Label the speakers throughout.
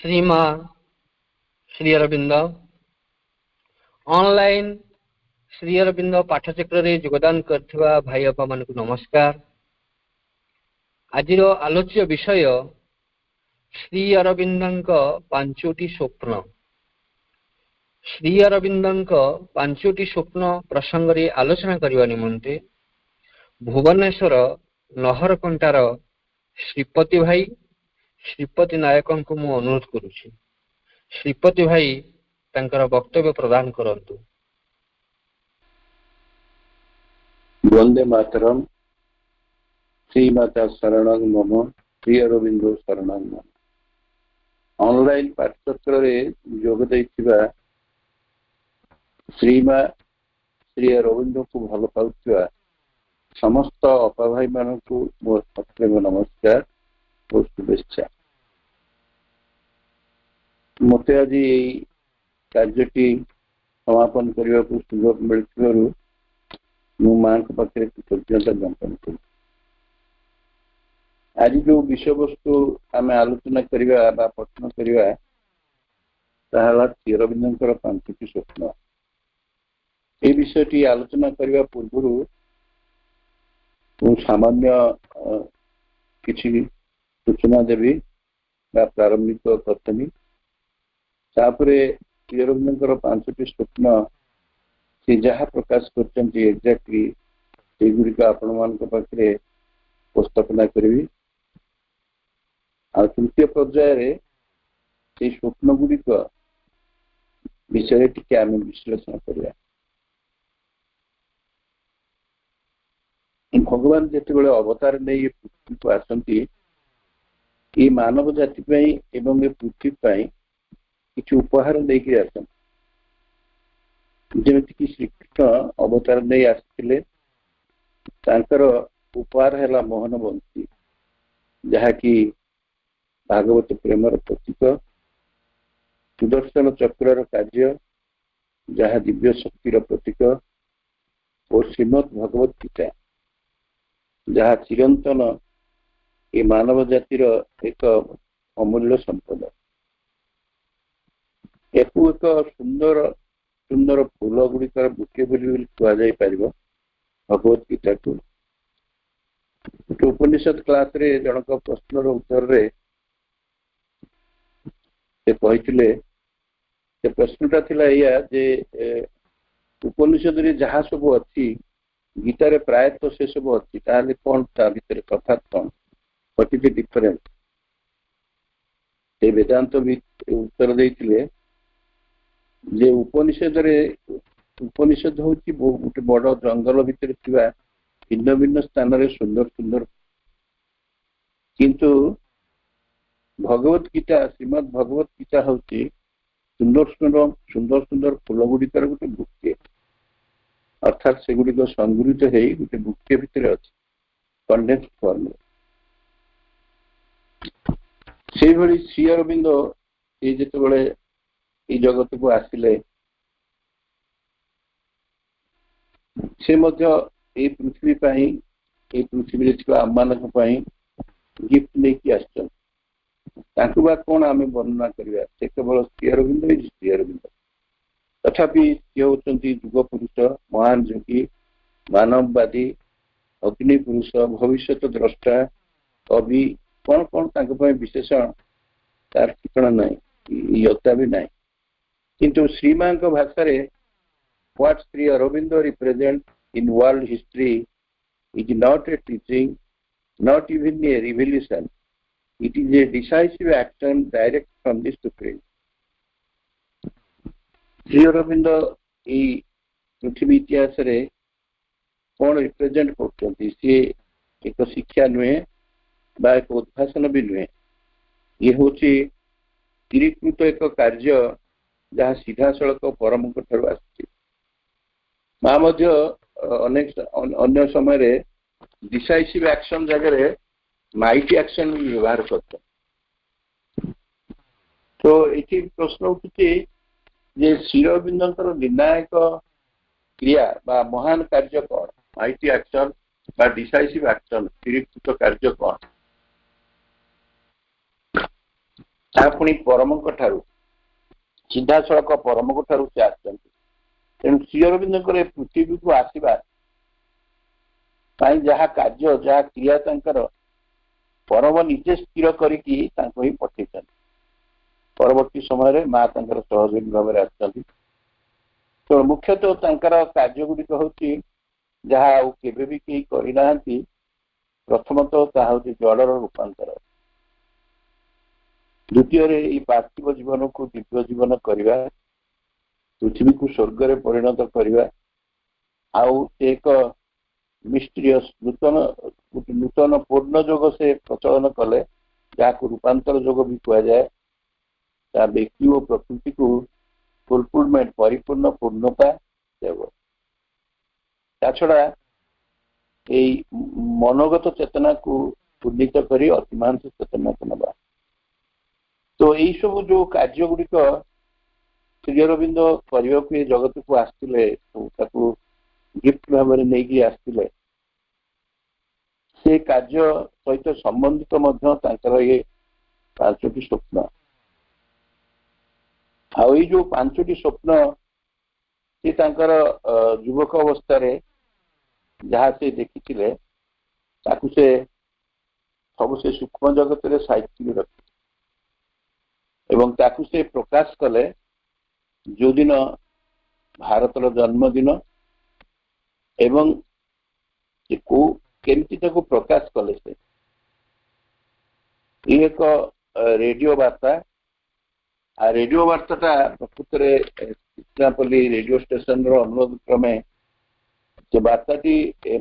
Speaker 1: श्रीमा Shri Arvind online Shri Arvind पाठचक्र रे योगदान करथिबा भाई अपा मानकु नमस्कार। आज आलोच्य विषय श्री अरविंदଙ୍କ पांचोटी स्वप्न। श्री अरविंदଙ୍କ पांचोटी स्वप्न प्रसंग रे आलोचना करबा निमंते भुवनेश्वर नहरकंटार श्रीपति भाई श्रीपति नायक को मु अनुरोध करुछि। श्रीपति भाई तांकर वक्तव्य प्रदान करंतु।
Speaker 2: वंदे मातरम। श्रीमाता शरणं मम श्री अरविंदो शरणं मम। ऑनलाइन पाठचक्र रे जोग दैथिबा श्रीमा श्री अरविंदो को भल पाउथिबा समस्त अपा भाई मानकु मोर प्रेम नमस्कार और शुभेच्छा। मते आज कार्यटी समापन करने को सुयोग मिलू मु माँ पाखे कृतज्ञता ज्ञापन कर। आज जो विषय वस्तु आम आलोचना करवा पठन करवा श्री अरविंदर पांचटी स्वप्न। ये विषयटी आलोचना करने पूर्व सामान्य किसी सूचना देवी प्रारंभिक कथनी तापरे श्री अरविंदर पांचटी स्वप्न से जहाँ प्रकाश कर एक्जाक्टली से गुड़िक आपण मान पाखे उपस्थापना करी। तृतीय पर्याय से स्वप्न गुड़िक विषय टी आम विश्लेषण करवा। भगवान जिते अवतार नहीं पृथ्वी को आसती ये मानव जाति एवं ये पृथ्वी किसी उपहार देकर आस जमीक श्रीकृष्ण अवतार नहीं आसते उपहार है मोहन बंशी जहाँकि भागवत प्रेमर प्रतीक सुदर्शन चक्र कार्य जहाँ दिव्य शक्तिर प्रतीक और श्रीमद भगवत गीता जहाँ चिरंतन ये मानव जातिर एक अमूल्य संपद। एक सुंदर सुंदर फूल गुड़िकर बुके कहुपर भगवत गीता को। उपनिषद क्लास रे जनक प्रश्न उत्तर रे से प्रश्नटा थिला या जे उपनिषद रे जहाँ सब अच्छी गीता रे प्राय तो से सब अच्छी ताले कौन ता भीतर तफात कौन व्हाट इज द डिफरेंस। से वेदांत भी उत्तर देथिले जे उपनिषद हूँ गोटे बड़ जंगल भितर भिन्न भिन्न स्थान रे सुंदर सुंदर किंतु भगवत गीता श्रीमद भगवत गीता हूँ सुंदर सुंदर सुंदर सुंदर फूल गुड़िकर गोटे बुके अर्थात से गुड़िक संगृहित हो गोटे बुके भितर अच्छी कंडेन्स फॉर्म। से भली श्री अरविंद ये जिते ये जगत को आसिले से ये पृथ्वी ये पृथ्वी आम मान गिफ्ट लेकिन आस कौन आम वर्णना करवा से केवल श्री अरविंद श्री अरविंद तथापि सी होती युग पुरुष महान योगी मानववादी अग्नि पुरुष भविष्य द्रष्टा कवि कौन कौन विशेषण तार ठिकाना ना यता भी ना किंतु श्रीमा भाषा what Shri Aurobindo represent in world history is not a teaching not even a revolution it is a decisive action direct from the supreme. Shri Aurobindo पृथ्वी इतिहास रे कौन रिप्रेजेंट करते सी एक शिक्षा नुहे बा एक उद्भाषण भी नुहे ये हूँ स्थिरीकृत एक कार्य जहाँ सीधा सड़क परम ठार माँ अनेक अन्य समय डिसाइसिव एक्शन जगह माइटी एक्शन भी व्यवहार करते। तो ये प्रश्न उठुचे जे श्री अरविंदर निर्णायक क्रिया बा महान कार्य कौन माइटी एक्शन बा डिसाइसिव एक्शन स्थिरीकृत कार्य कौन। ତାହା ପୁଣି ପରମଙ୍କ ଠାରୁ ସିଧାସଳଖ ପରମଙ୍କ ଠାରୁ ସେ ଆସିଛନ୍ତି। ତେଣୁ ଶ୍ରୀ ଅରବିନ୍ଦଙ୍କର ପୃଥିବୀକୁ ଆସିବା ପାଇଁ ଯାହା କାର୍ଯ୍ୟ ଯାହା କ୍ରିୟା ତାଙ୍କର ପରମ ନିଜେ ସ୍ଥିର କରିକି ତାଙ୍କୁ ହିଁ ପଠେଇଛନ୍ତି। ପରବର୍ତ୍ତୀ ସମୟରେ ମା ତାଙ୍କର ସହଯୋଗୀ ଭାବରେ ଆସିଛନ୍ତି। ତ ମୁଖ୍ୟତଃ ତାଙ୍କର କାର୍ଯ୍ୟ ଗୁଡିକ ହଉଛି ଯାହା ଆଉ କେବେ ବି କେହି କରିନାହାନ୍ତି। ପ୍ରଥମତଃ ତାହା ହଉଛି ଜଳର ରୂପାନ୍ତର, ଦ୍ୱିତୀୟରେ ଏଇ ପାର୍ଥିବ ଜୀବନକୁ ଦିବ୍ୟ ଜୀବନ କରିବା, ପୃଥିବୀକୁ ସ୍ୱର୍ଗରେ ପରିଣତ କରିବା, ଆଉ ଏକ ମିଷ୍ଟ୍ରିୟସ୍ ନୂତନ ପୂର୍ଣ୍ଣ ଯୋଗ ସେ ପ୍ରଚଳନ କଲେ, ଯାହାକୁ ରୂପାନ୍ତର ଯୋଗ ବି କୁହାଯାଏ। ତା ବ୍ୟକ୍ତି ଓ ପ୍ରକୃତିକୁ ଫୁଲଫିଲମେଣ୍ଟ ପରିପୂର୍ଣ୍ଣ ପୂର୍ଣ୍ଣତା ଦେବ। ତା ଛଡା ଏଇ ମନୋଗତ ଚେତନାକୁ ଉନ୍ନୀତ କରି ଅତିମାଂସ ଚେତନାକୁ ନେବା। ତ ଏଇ ସବୁ ଯୋଉ କାର୍ଯ୍ୟ ଗୁଡିକ ଶ୍ରୀ ଅରବିନ୍ଦ କରିବାକୁ ଏ ଜଗତକୁ ଆସିଥିଲେ, ତାକୁ ଗିଫ୍ଟ ଭାବରେ ନେଇକି ଆସିଥିଲେ, ସେ କାର୍ଯ୍ୟ ସହିତ ସମ୍ବନ୍ଧିତ ମଧ୍ୟ ତାଙ୍କର ଏ 5ଟି ସ୍ୱପ୍ନ। ଆଉ ଏଇ ଯୋଉ 5ଟି ସ୍ୱପ୍ନ ସେ ତାଙ୍କର ଯୁବକ ଅବସ୍ଥାରେ ଯାହା ସେ ଦେଖିଥିଲେ, ତାକୁ ସେ ସବୁ ସେ ସୂକ୍ଷ୍ମ ଜଗତରେ ସାଇତିକି ରଖିଥିଲେ ଏବଂ ତାକୁ ସେ ପ୍ରକାଶ କଲେ ଯୋଉଦିନ ଭାରତର ଜନ୍ମଦିନ। ଏବଂ କେମିତି ତାକୁ ପ୍ରକାଶ କଲେ, ସେ ଏକ ରେଡିଓ ବାର୍ତ୍ତା। ରେଡିଓ ବାର୍ତ୍ତାଟା ପ୍ରକୃତରେ ଚିତ୍ରାପଲ୍ଲୀ ରେଡିଓ ଷ୍ଟେସନର ଅନୁରୋଧ କ୍ରମେ ସେ ବାର୍ତ୍ତାଟି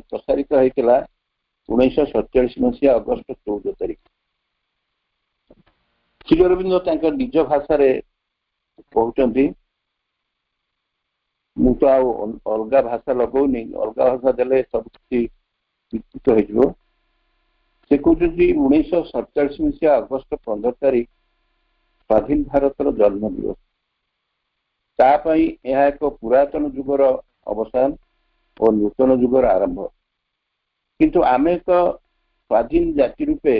Speaker 2: ପ୍ରସାରିତ ହୋଇଥିଲା 1947 ମସିହା ଅଗଷ୍ଟ 14 ତାରିଖ। ଶ୍ରୀ ଅରବିନ୍ଦ ତାଙ୍କ ନିଜ ଭାଷାରେ କହୁଛନ୍ତି, ମୁଁ ତ ଆଉ ଅଲଗା ଭାଷା ଲଗାଉନି, ଅଲଗା ଭାଷା ଦେଲେ ସବୁ କିଛି ବିକୃତ ହେଇଯିବ। ସେ କହୁଛନ୍ତି 1947 ମସିହା ଅଗଷ୍ଟ 15 ତାରିଖ ସ୍ୱାଧୀନ ଭାରତର ଜନ୍ମ ଦିବସ। ତା ପାଇଁ ଏହା ଏକ ପୁରାତନ ଯୁଗର ଅବସାନ ଓ ନୂତନ ଯୁଗର ଆରମ୍ଭ। କିନ୍ତୁ ଆମେ ଏକ ସ୍ୱାଧୀନ ଜାତି ରୂପେ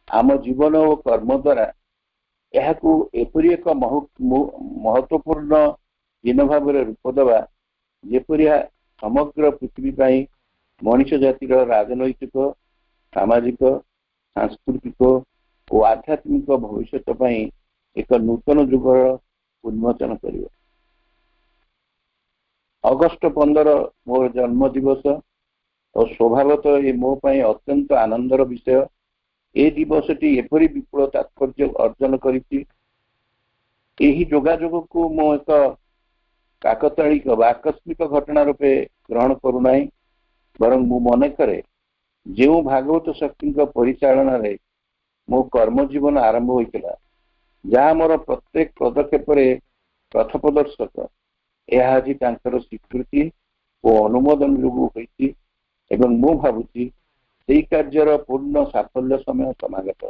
Speaker 2: ଆମ ଜୀବନ ଓ କର୍ମ ଦ୍ୱାରା ଏହାକୁ ଏପରି ଏକ ମହତ୍ୱପୂର୍ଣ୍ଣ ଦିନ ଭାବରେ ରୂପ ଦେବା, ଯେପରି ସମଗ୍ର ପୃଥିବୀ ପାଇଁ ମଣିଷ ଜାତିର ରାଜନୈତିକ, ସାମାଜିକ, ସାଂସ୍କୃତିକ ଓ ଆଧ୍ୟାତ୍ମିକ ଭବିଷ୍ୟତ ପାଇଁ ଏକ ନୂତନ ଯୁଗର ଉନ୍ମୋଚନ କରିବ। ଅଗଷ୍ଟ 15 ମୋର ଜନ୍ମ ଦିବସ ଓ ସ୍ୱଭାବତଃ ଏ ମୋ ପାଇଁ ଅତ୍ୟନ୍ତ ଆନନ୍ଦର ବିଷୟ। ଏ ଦିବସଟି ଏପରି ବିପୁଳ ତାତ୍ପର୍ଯ୍ୟ ଅର୍ଜନ କରିଛି, ଏହି ଯୋଗାଯୋଗକୁ ମୁଁ ଏକ କାକତାଳୀକ ବା ଆକସ୍ମିକ ଘଟଣା ରୂପେ ଗ୍ରହଣ କରୁନାହିଁ, ବରଂ ମୁଁ ମନେ କରେ ଯେଉଁ ଭାଗବତ ଶକ୍ତିଙ୍କ ପରିଚାଳନାରେ ମୋ କର୍ମ ଜୀବନ ଆରମ୍ଭ ହୋଇଥିଲା, ଯାହା ମୋର ପ୍ରତ୍ୟେକ ପଦକ୍ଷେପରେ ପଥପ୍ରଦର୍ଶକ, ଏହା ଆଜି ତାଙ୍କର ସ୍ୱୀକୃତି ଓ ଅନୁମୋଦନ ଯୋଗୁଁ ହୋଇଛି ଏବଂ ମୁଁ ଭାବୁଛି ସେହି କାର୍ଯ୍ୟର ପୂର୍ଣ୍ଣ ସାଫଲ୍ୟ ସମୟ ସମାଗତ।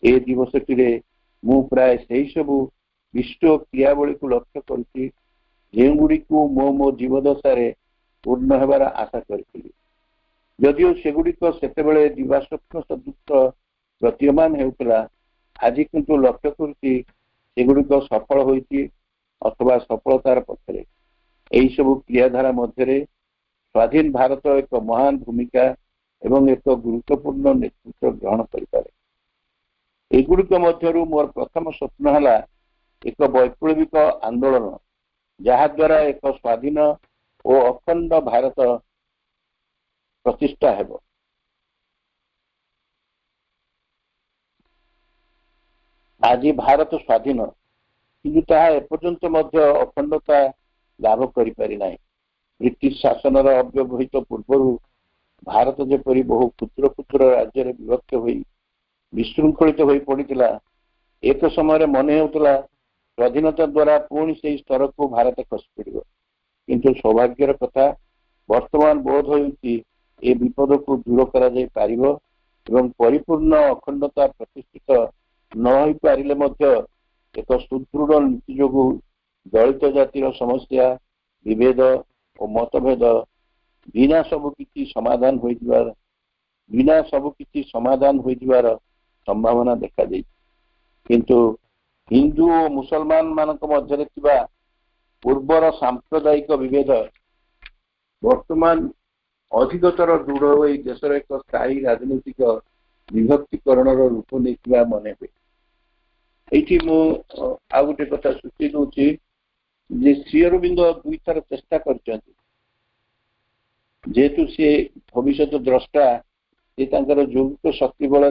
Speaker 2: ଏ ଦିବସଟିରେ ମୁଁ ପ୍ରାୟ ସେହି ସବୁ ବିଷ୍ଟ କ୍ରିୟାବଳୀକୁ ଲକ୍ଷ୍ୟ କରୁଛି ଯେଉଁଗୁଡ଼ିକୁ ମୋ ଜୀବଦଶାରେ ପୂର୍ଣ୍ଣ ହେବାର ଆଶା କରିଥିଲି। ଯଦିଓ ସେଗୁଡ଼ିକ ସେତେବେଳେ ଦିବାସ୍ୱପ୍ନ ସଦୃଶ ପ୍ରତୀୟମାନ ହେଉଥିଲା, ଆଜି କିନ୍ତୁ ଲକ୍ଷ୍ୟ କରୁଛି ସେଗୁଡ଼ିକ ସଫଳ ହୋଇଛି ଅଥବା ସଫଳତାର ପଥରେ। ଏହି ସବୁ କ୍ରିୟାଧାରା ମଧ୍ୟରେ ସ୍ୱାଧୀନ ଭାରତ ଏକ ମହାନ ଭୂମିକା ଏବଂ ଏକ ଗୁରୁତ୍ୱପୂର୍ଣ୍ଣ ନେତୃତ୍ୱ ଗ୍ରହଣ କରିପାରେ। ଏଗୁଡ଼ିକ ମଧ୍ୟରୁ ମୋର ପ୍ରଥମ ସ୍ୱପ୍ନ ହେଲା ଏକ ବୈପ୍ଳବିକ ଆନ୍ଦୋଳନ, ଯାହାଦ୍ୱାରା ଏକ ସ୍ୱାଧୀନ ଓ ଅଖଣ୍ଡ ଭାରତ ପ୍ରତିଷ୍ଠା ହେବ। ଆଜି ଭାରତ ସ୍ୱାଧୀନ, କିନ୍ତୁ ତାହା ଏପର୍ଯ୍ୟନ୍ତ ମଧ୍ୟ ଅଖଣ୍ଡତା ଲାଭ କରିପାରି ନାହିଁ। ବ୍ରିଟିଶ ଶାସନର ଅବ୍ୟବହିତ ପୂର୍ବରୁ ଭାରତ ଯେପରି ବହୁ କ୍ଷୁଦ୍ର କ୍ଷୁଦ୍ର ରାଜ୍ୟରେ ବିଭକ୍ତ ହୋଇ ବିଶୃଙ୍ଖଳିତ ହୋଇ ପଡ଼ିଥିଲା, ଏକ ସମୟରେ ମନେ ହେଉଥିଲା ସ୍ୱାଧୀନତା ଦ୍ୱାରା ପୁଣି ସେହି ସ୍ତରକୁ ଭାରତ ଖସି ପଡ଼ିବ। କିନ୍ତୁ ସୌଭାଗ୍ୟର କଥା, ବର୍ତ୍ତମାନ ବୋଧ ହେଉଛି ଏ ବିପଦକୁ ଦୂର କରାଯାଇ ପାରିବ ଏବଂ ପରିପୂର୍ଣ୍ଣ ଅଖଣ୍ଡତା ପ୍ରତିଷ୍ଠିତ ନ ହୋଇପାରିଲେ ମଧ୍ୟ ଏକ ସୁଦୃଢ଼ ନୀତି ଯୋଗୁଁ ଦଳିତ ଜାତିର ସମସ୍ୟା, ବିଭେଦ ଓ ମତଭେଦ ବିନା ସବୁ କିଛି ସମାଧାନ ହୋଇଯିବାର ସମ୍ଭାବନା ଦେଖାଦେଇଛି। କିନ୍ତୁ हिंदू और मुसलमान मानक मध्य पूर्वर सांप्रदायिक विभेद वर्तमान अधिकतर दृढ़ हो देशर एक स्थायी राजनीतिक विभक्तिकरण रूप नहीं मन हुए। ये आउ गोटे कथा सूची दूसरी श्री अरविंद दुई थर चेष्टा कर जेहेतु सी भविष्य द्रष्टा ये जौगिक शक्ति बल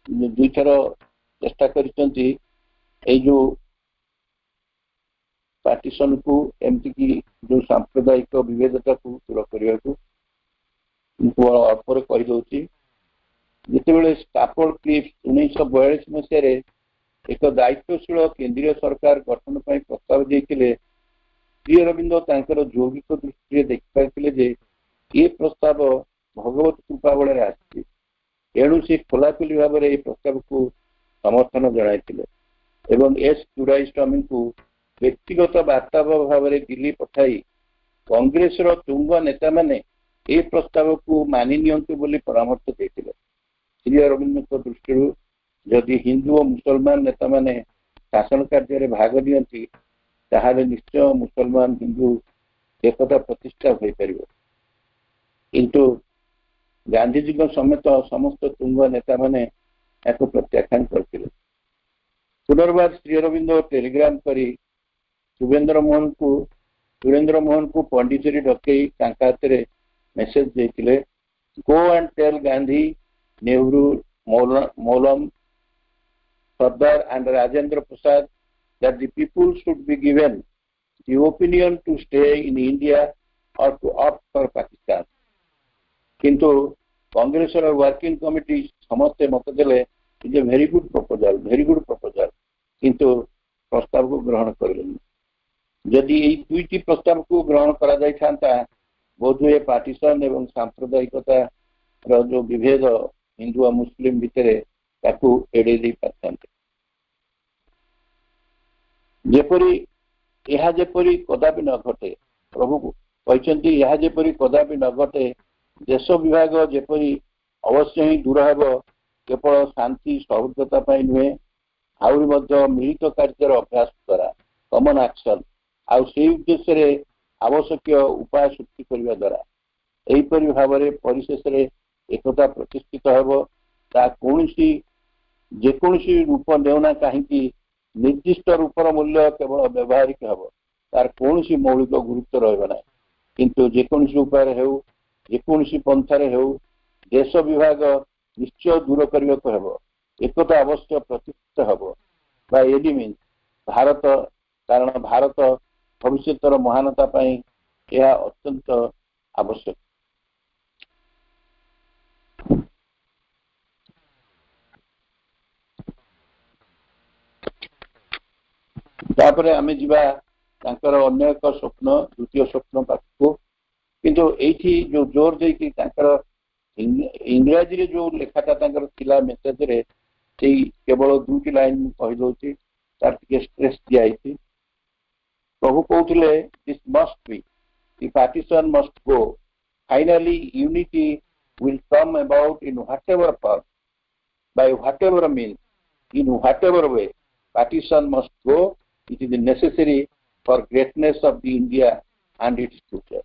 Speaker 2: दुई थर चेष्टा कर जो पार्टीशन को एमती की जो सांप्रदायिक विभेदता को दूर करने को अल्पर कहीदे जिते स्टाफोर्ड क्लिफ्स 1942 मसीह एक दायित्वशील केंद्रीय सरकार गठन पर प्रस्ताव देते श्री अरविंद जौगिक दृष्टि देखिपारे ये प्रस्ताव भगवत कृपा बल आणु से खोलाखोली भाव में प्रस्ताव को समर्थन जन एस चुराइस्वामी को व्यक्तिगत वार्ता भाव में दिल्ली पठाई कांग्रेस तुंग नेता माने ये प्रस्ताव को मानि नियंतु बोली परामर्श देते श्री अरविंद दृष्टि जदि हिंदू और मुसलमान नेता माने शासन कार्य भाग नियंती ताहले निश्चय मुसलमान हिंदू एकता प्रतिष्ठा हो पार किंतु गांधीजी समेत समस्त तुंग नेता माने प्रत्याख्यान करते पुनर्बार श्री अरविंद टेलीग्राम करी सुरेंद्र मोहन को पांडिचेरी डकई हाथ में मेसेज देते go and tell Gandhi Nehru Maulana Sardar and Rajendra Prasad that the people should be given the opinion to stay in India or to opt for Pakistan. किंतु कांग्रेस और वर्किंग कमिटी समस्त मत देले is a very good proposal किंतु प्रस्ताव को ग्रहण कर जदि ये दुईटी प्रस्ताव को ग्रहण करा जाय थांता बोधुए पार्टीशन एवं सांप्रदायिकता जो विभेद हिंदू और मुस्लिम भितर ताकू एड़े दे पारते जेपरी यह जेपरी कदापि न घटे प्रभु कहते यह जेपरी कदापि न घटे देश विभाग जेपरी अवश्य ही दूर हेब केवल शांति सौहार्दता नुहे आहरी मिलित कार्यर अभ्यास द्वारा कमन एक्शन आउ से उद्देश्य आवश्यक उपाय सृष्टि करने द्वारा यहीपरि भाव में परिशेष एकता प्रतिष्ठित हेब जेकोसी रूप नेउना कहीं निर्दिष्ट रूपर मूल्य केवल व्यवहारिक हेब तार कौन मौलिक गुरुत्व रहा किंतु जेकोसी उपाय हो जेकोसी पंथार हो देश विभाग निश्चय दूर करने को हेब एकता अवश्य प्रतिष्ठित हेब बा एनी मीन भारत कारण भारत भविष्य महानता यह अत्यंत आवश्यक। तापर आम जा अन्य एक स्वप्न द्वितीय स्वप्न पाखक किंतु ये जो जोर देकी इंग्राजी जो लेखाटा मेसेज रे केवल दुटी लाइन कहीदे तार स्ट्रेस दिखाई प्रभु कहते this must be the partition must go finally unity will come about in whatever form by whatever mean in whatever way partition must go it is necessary for greatness of the India and its future.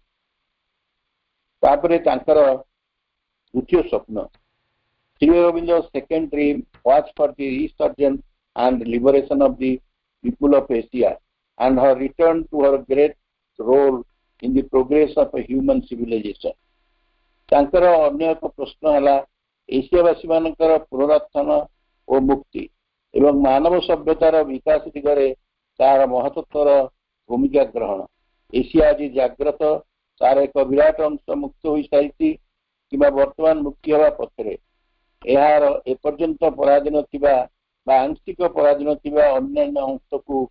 Speaker 2: तापरे तांकर द्वितीय स्वप्न Shri Aurobindo second dream was for the resurgence and liberation of the people of Asia and her return to her great role in the progress of a human civilization. तांकर अन्य एक प्रश्न है एशियावासी मानकर पुनरुत्थान और मुक्ति एवं मानव सभ्यतार विकास दिगरे तार महत्वर भूमिका ग्रहण एशिया आज जाग्रत तार एक विराट अंश मुक्त हो सारी कि वर्तमान मुक्ति हवा पथरे यार एपर्यंत पराधीन आंशिक पराधीन अन्य अंश को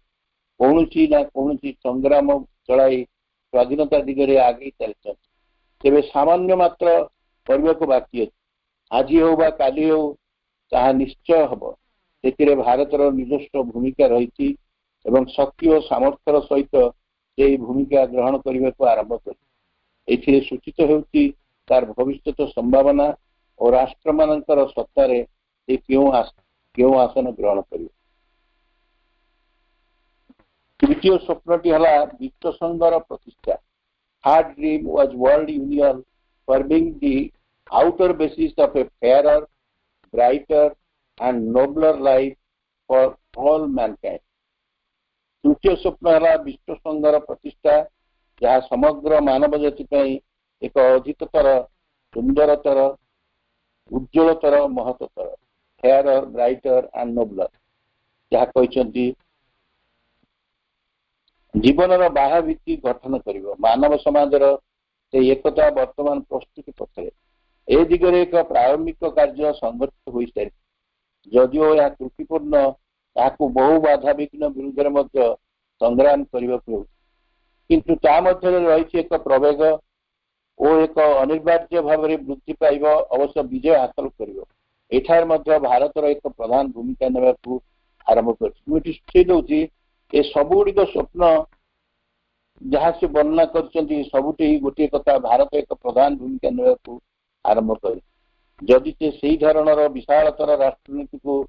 Speaker 2: कौन ना कौन संग्राम चलाई स्वाधीनता दिगरे आगे चलते तेरे सामान्य मात्र करने को बाकी अच्छे आज हो बा काली हो ताहा निश्चय हम से भारतर निजस्व भूमिका रही एवं शक्ति और सामर्थ्यर सहित से भूमिका ग्रहण करने को आरंभ कर सूचित होती तार भविष्य संभावना और राष्ट्र मानकर सत्तार क्यों आसन ग्रहण कर तृतीय स्वप्नटी है विश्व संघर प्रतिष्ठा। Third dream was world union forming the outer basis of A fairer brighter and नोबलर life for all Mankind. तृतीय स्वप्न है विश्व संघर प्रतिष्ठा जहाँ समग्र मानव जाति एक अधिकतर सुंदरतर उज्ज्वलतर महत्तर फेयरर ब्राइटर एंड नोबलर जहाँ कहते जीवन बाह्यभित्ति गठन कर मानव समाजर से एकता वर्तमान प्रस्तुति पथरे ए दिगरे एक प्रारंभिक कार्य संगठित हो सारी जदिओ यह त्रुटिपूर्ण ताकू बहु बाधा विघ्न विरुद्ध संग्राम करने किंतु ता मध्य रही एक प्रवेग और एक अनिवार्य भाव में वृद्धि पाइब अवश्य विजय हासिल कर भारतर एक प्रधान भूमिका नेबा आरंभ कर सबुगुड़िक स्वप्न जहाँ से वर्णना कर सबुठी गोटे कथा भारत एक प्रधान भूमिका नेबा आरंभ कर जदि से धरणर विशालतर राष्ट्रनीति को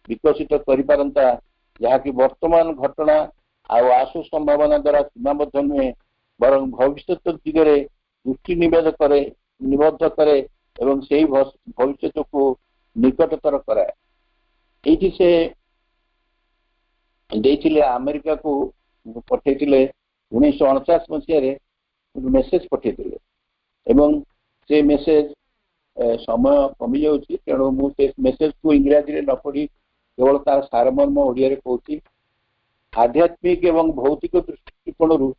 Speaker 2: विकसित करता जहाँकि वर्तमान घटना आशु संभावना द्वारा सीमाबद्ध नुहे बर भविष्य दिगरे दृष्टि निबद्ध करे एवं से भविष्य को निकटतर कराए। ये से देथिले अमेरिका को पठेतिले 1949 मसीह मेसेज पठेतिले एवं से मेसेज समय कमी जाउछि तेणु मु से मेसेज को इंग्रजी रे न पढ़ी केवल तार सारमर्म ओडिया रे कहूछि। आध्यात्मिक एवं भौतिक दृष्टिकोण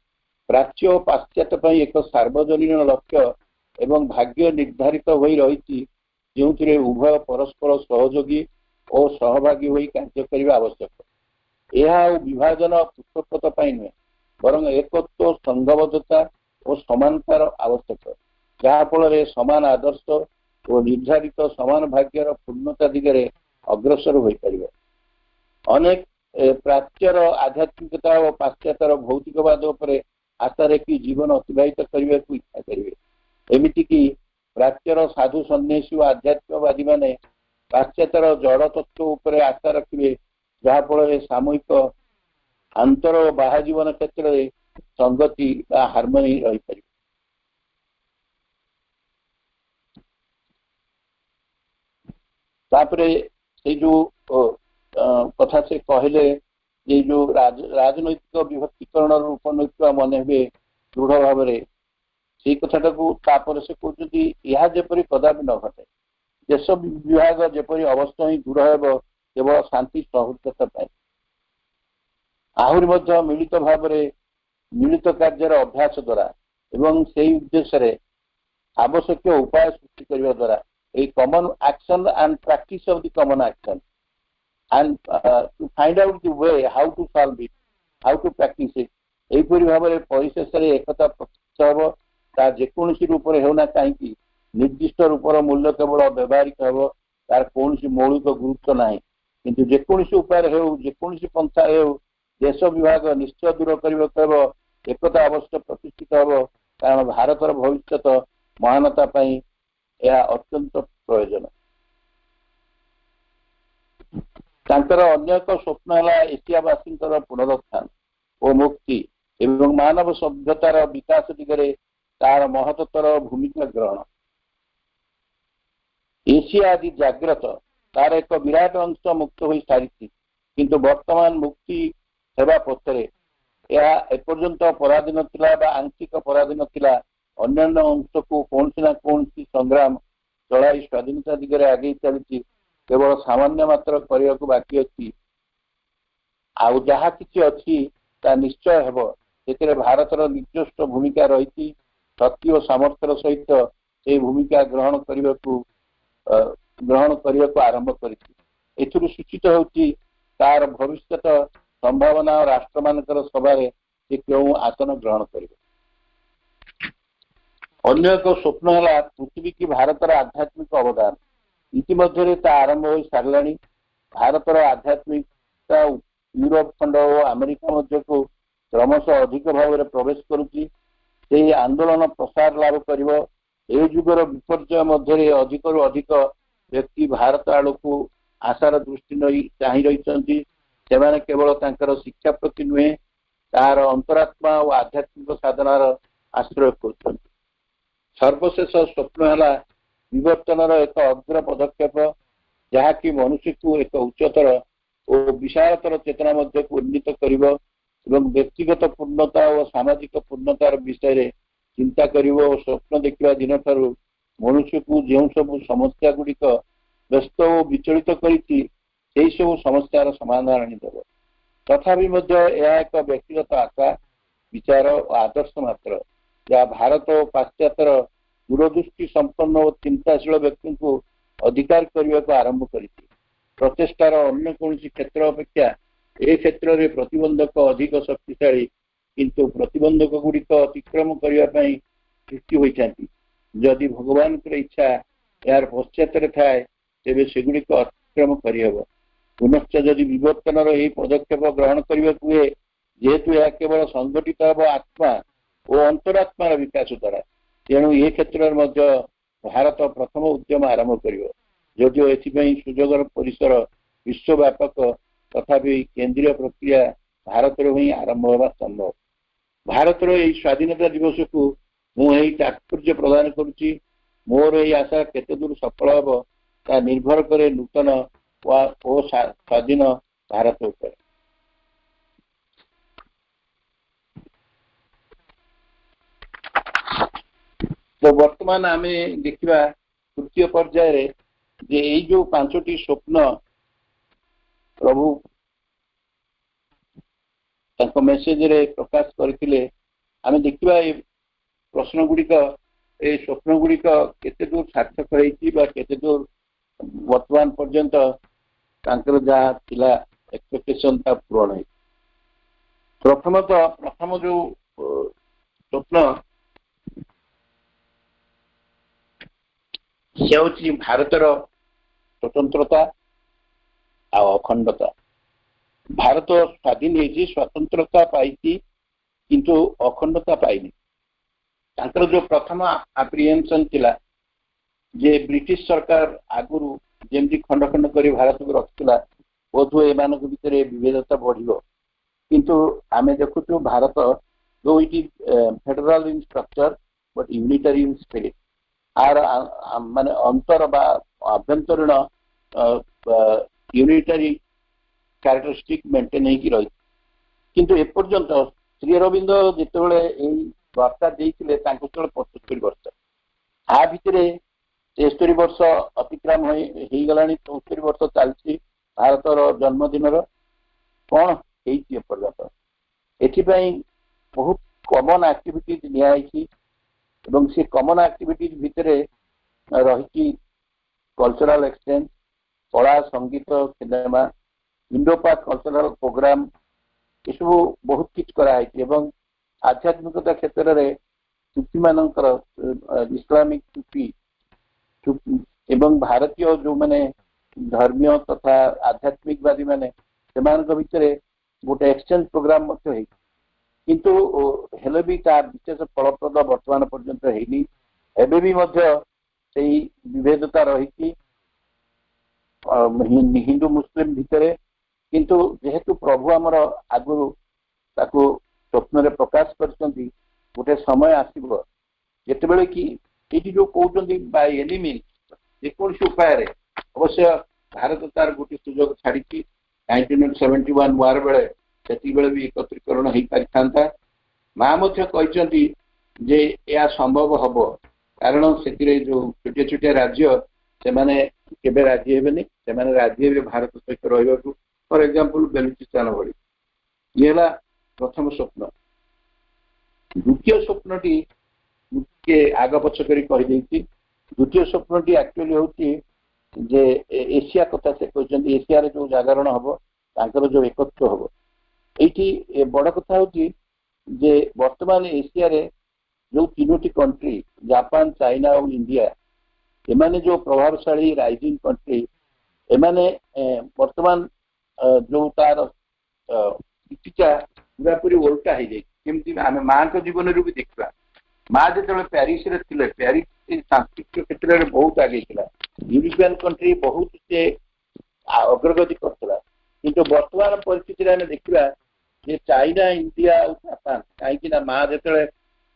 Speaker 2: प्राच्य और पाश्चात्य पर एक सार्वजनीन लक्ष्य एवं भाग्य निर्धारित हो रही जो उभय परस्पर सहयोगी और सहभागी हो कार्य करने आवश्यक। यह विभाजन पुस्तकता नुहे बर एकत्व संघबद्धता और समानतार आवश्यक जहाँफल समान आदर्श और निर्धारित समान भाग्यर पूर्णता दिगरे अग्रसर हो पार। अनेक प्राच्यर आध्यात्मिकता और पाश्चात्यर भौतिकवाद उपरे आशा रखी जीवन अतिबाहित करने को इच्छा करेंगे। एमती कि प्राच्यर साधु सन्यासी और आध्यात्मिकवादी माने पाश्चात्यर जड़ तत्व उपरे आशा रखिए जहाँफल सामूहिक आंतर और बाह्य जीवन क्षेत्र में संगति हार्मोनी रही पार। से जो कथा से कहले ये जो राजनैतिक विभक्तिकरण उपनैतिक मन हे दृढ़ भाव से कथाटा को से कहते यह जपरी कदापि न घटे देश विभाग जपरी अवस्था ही दूर हो केवल शांति सौहृदता आहरी मिलित भाव मिलित कार्यर अभ्यास द्वारा एवं से उद्देश्य आवश्यक उपाय सृष्टि करने द्वारा a common action and practice of the common action and to find out the way how to solve it, how to practice it. एपरी भाव में परिशेष एकता प्रतिष्ठा हम ता जेकोसी रूप में होना कहीं निर्दिष्ट रूपर मूल्य केवल व्यवहारिक हम तार कौन मौलिक गुरुत्व ना किंतु जेकोसी उपाय हो जेकोसी पंथा हो देश विभाग निश्चय दूर करने एकता अवश्य प्रतिष्ठित हम कारण भारतर भविष्य महानता यह अत्यंत प्रयोजन। अन्य एक स्वप्न है एशियावासी पुनरुत्थान और मुक्ति एवं मानव सभ्यतार विकास दिगरे तार महत्तर भूमिका ग्रहण। एशिया आदि जाग्रत तार एक विराट अंश मुक्त हो सारी किंतु वर्तमान मुक्ति सेवा पथरे यह एपर्यंत पराधीन थिला आंशिक पराधीन थिला अन्य अंश को कौन ना कौन संग्राम चलाई स्वाधीनता दिगरे आगे चली केवल सामान्य मात्र करने को बाकी अच्छी आउ जहाँ किसी अच्छी निश्चय हेब से भारतर निर्दिष्ट भूमिका रही शक्ति और सामर्थ्यर सहित से भूमिका ग्रहण करने को आरंभ कर सूचित होती तार भविष्य संभावना और राष्ट्र मानकर सभा से क्यों आसन ग्रहण करेंगे। अन्य एक स्वप्न है पृथ्वी की भारतर आध्यात्मिक अवदान इतिमध्य आरंभ हो सारा भारतर आध्यात्मिकता यूरोप खंड और अमेरिका मध्य को क्रमश अधिक भाव में प्रवेश करुच्ची आंदोलन प्रसार लाभ कर जुगर विपर्य मध्य अधिक अधिक व्यक्ति भारत आड़ को आशार दृष्टि नहीं चाह रही केवल शिक्षा प्रति नुहे तार अंतरात्मा और आध्यात्मिक साधनार आश्रय कर सर्वशेष स्वप्न है विवर्तन एक अग्र पदक्षेप जहाँकि मनुष्य को एक उच्चतर और विशालतर चेतना मध्य को उन्नीत करिवो एवं व्यक्तिगत पूर्णता और सामाजिक पूर्णतार विषय रे चिंता करिवो और स्वप्न देखिबा दिन ठारू मनुष्य को जो सब समस्या गुड़िक व्यस्त और विचलित करिछि सेही सब समस्यार समाधान आनिदेव तथापि एक व्यक्तिगत आशा विचार और आदर्श मात्र जहाँ भारत और पाश्चात्यर दूरदृष्टि संपन्न और चिंताशील व्यक्ति को अधिकार करने को आरंभ कर प्रचेष्टार अन्य कौन क्षेत्र अपेक्षा ए क्षेत्र में प्रतिबंधक अधिक शक्तिशाली किंतु प्रतिबंधक गुड़िक अतिक्रम करने सृष्टि होती जदि भगवान इच्छा यार पश्चात थाए तेज सेगुड़िक अतिक्रम करहब पुनश्च जदि विवर्तन यही पदक्षेप ग्रहण करने हुए जेहेतु यह केवल संगठित हम आत्मा और अंतरात्मार विकास द्वारा तेणु ये क्षेत्र में भारत प्रथम उद्यम आरंभ कर जदिओ एथि सुजोगर परिसर विश्वव्यापक तथापि केंद्रीय प्रक्रिया भारत ही आरंभ होगा संभव भारत स्वाधीनता दिवस को मुझे तात्पर्य प्रदान करुच्ची मोर यही आशा केते दूर सफल हम ता निर्भर करे नूतन और स्वाधीन भारत उपर तो वर्तमान आम देखा तृतीय पर्याय जो पांचटी स्वप्न प्रभु मेसेज रे प्रकाश करथिले आम देखा प्रश्न गुड़िक ए स्वप्न गुड़िक केते दूर सार्थक होइछि बा केते दूर वर्तमान पर्यंत तांकर जहाँ थिला एक्सपेक्टेशन ता पूर्ण है प्रथम जो स्वप्न से भारतर स्वतंत्रता आ अखंडता भारत स्वाधीन है स्वतंत्रता पाई किंतु अखंडता पाईनी तांकर जो प्रथम एप्रिहेंशन थिला जे ब्रिटिश सरकार आगुरु जेमती खंड खंड कर भारत को रखिला बोधु एमान भितर विभेदता बढ़िबो किंतु आमे देखुछु भारत दो it is federal in structure but unitary in spirit आर माने अंतर बा आभ्यंतरीण यूनिटरी कैरेक्टरिस्टिक मेंटेन होगी रही किंतु एपर्यंत श्री अरविंद जितेबाला वार्ता देते 75 वर्ष आ भितर 73 वर्ष अतिक्रम हो गला 74 वर्ष चलती भारतर जन्मदिन कौन एपर्यंत एपाई बहुत कमन एक्टिविटीज नियाई से कमन एक्टिविटीज भितर रही कल्चरल एक्सचेंज कला संगीत सिनेमा इंडो पाक कल्चरल प्रोग्राम ये सब बहुत किछ कराई आध्यात्मिकता क्षेत्र में चुप्पी मानकर इस्लामिक चुप्पी एवं भारतीय जो माने धर्मीय तथा आध्यात्मिकवादी माने भितर गोटे एक्सचेंज प्रोग्राम किंतु हेले भी तार विशेष फलप्रद वर्तमान पर्यंत हैनी एबे भी विभेदता रही हिंदू मुस्लिम भितर किंतु जेहेतु प्रभु आमर आगु ताको स्वप्न रे प्रकाश करछंती गोटे समय आसीबो जेतेबेले कि एटी जो कहउछंती बाय एनी मीन्स जेकोन उपाय रे अवश्य भारत तार गोटे सुजोग छाड़ी 1971 वार बेले सेती बेले भी एकत्रीकरण हो पारिथांता माँ मध्य कहछंती जे या संभव हबो कारण सेतिरे जो छोटे छोटे राज्य से माने केबे राज्य हेबेनी से माने राज्य हेबे भारत सहित रहइबाकू फॉर एग्जांपल बेलुचिस्तान भली ये प्रथम स्वप्न द्वितीय स्वप्नटी के आग पछ करी कहि देछि द्वितीय स्वप्नटी एक्चुअली होछि जे एशिया कथा से कहछंती एशिया रे जो जागरण हबो तांकर जो एकत्व हबो एठी बड़ कथा होछि जे वर्तमान एशिया रे जो तीनोटी कंट्री जापान चाइना और इंडिया एमाने जो प्रभावशाली राइजिंग कंट्री एमाने वर्तमान जो तार स्थितिटा पूरा पूरी उल्टा हो जाए केमती आम माँ को जीवन रू भी देखा माँ जो प्यारिस प्यारिस सांस्कृतिक क्षेत्र में बहुत आगे था यूरोपियन कंट्री बहुत से अग्रगति करता किंतु वर्तमान परिस्थिति में देखा ଯେ ଚାଇନା ଇଣ୍ଡିଆ ଆଉ ଜାପାନ କାହିଁକି ନା ମା ଯେତେବେଳେ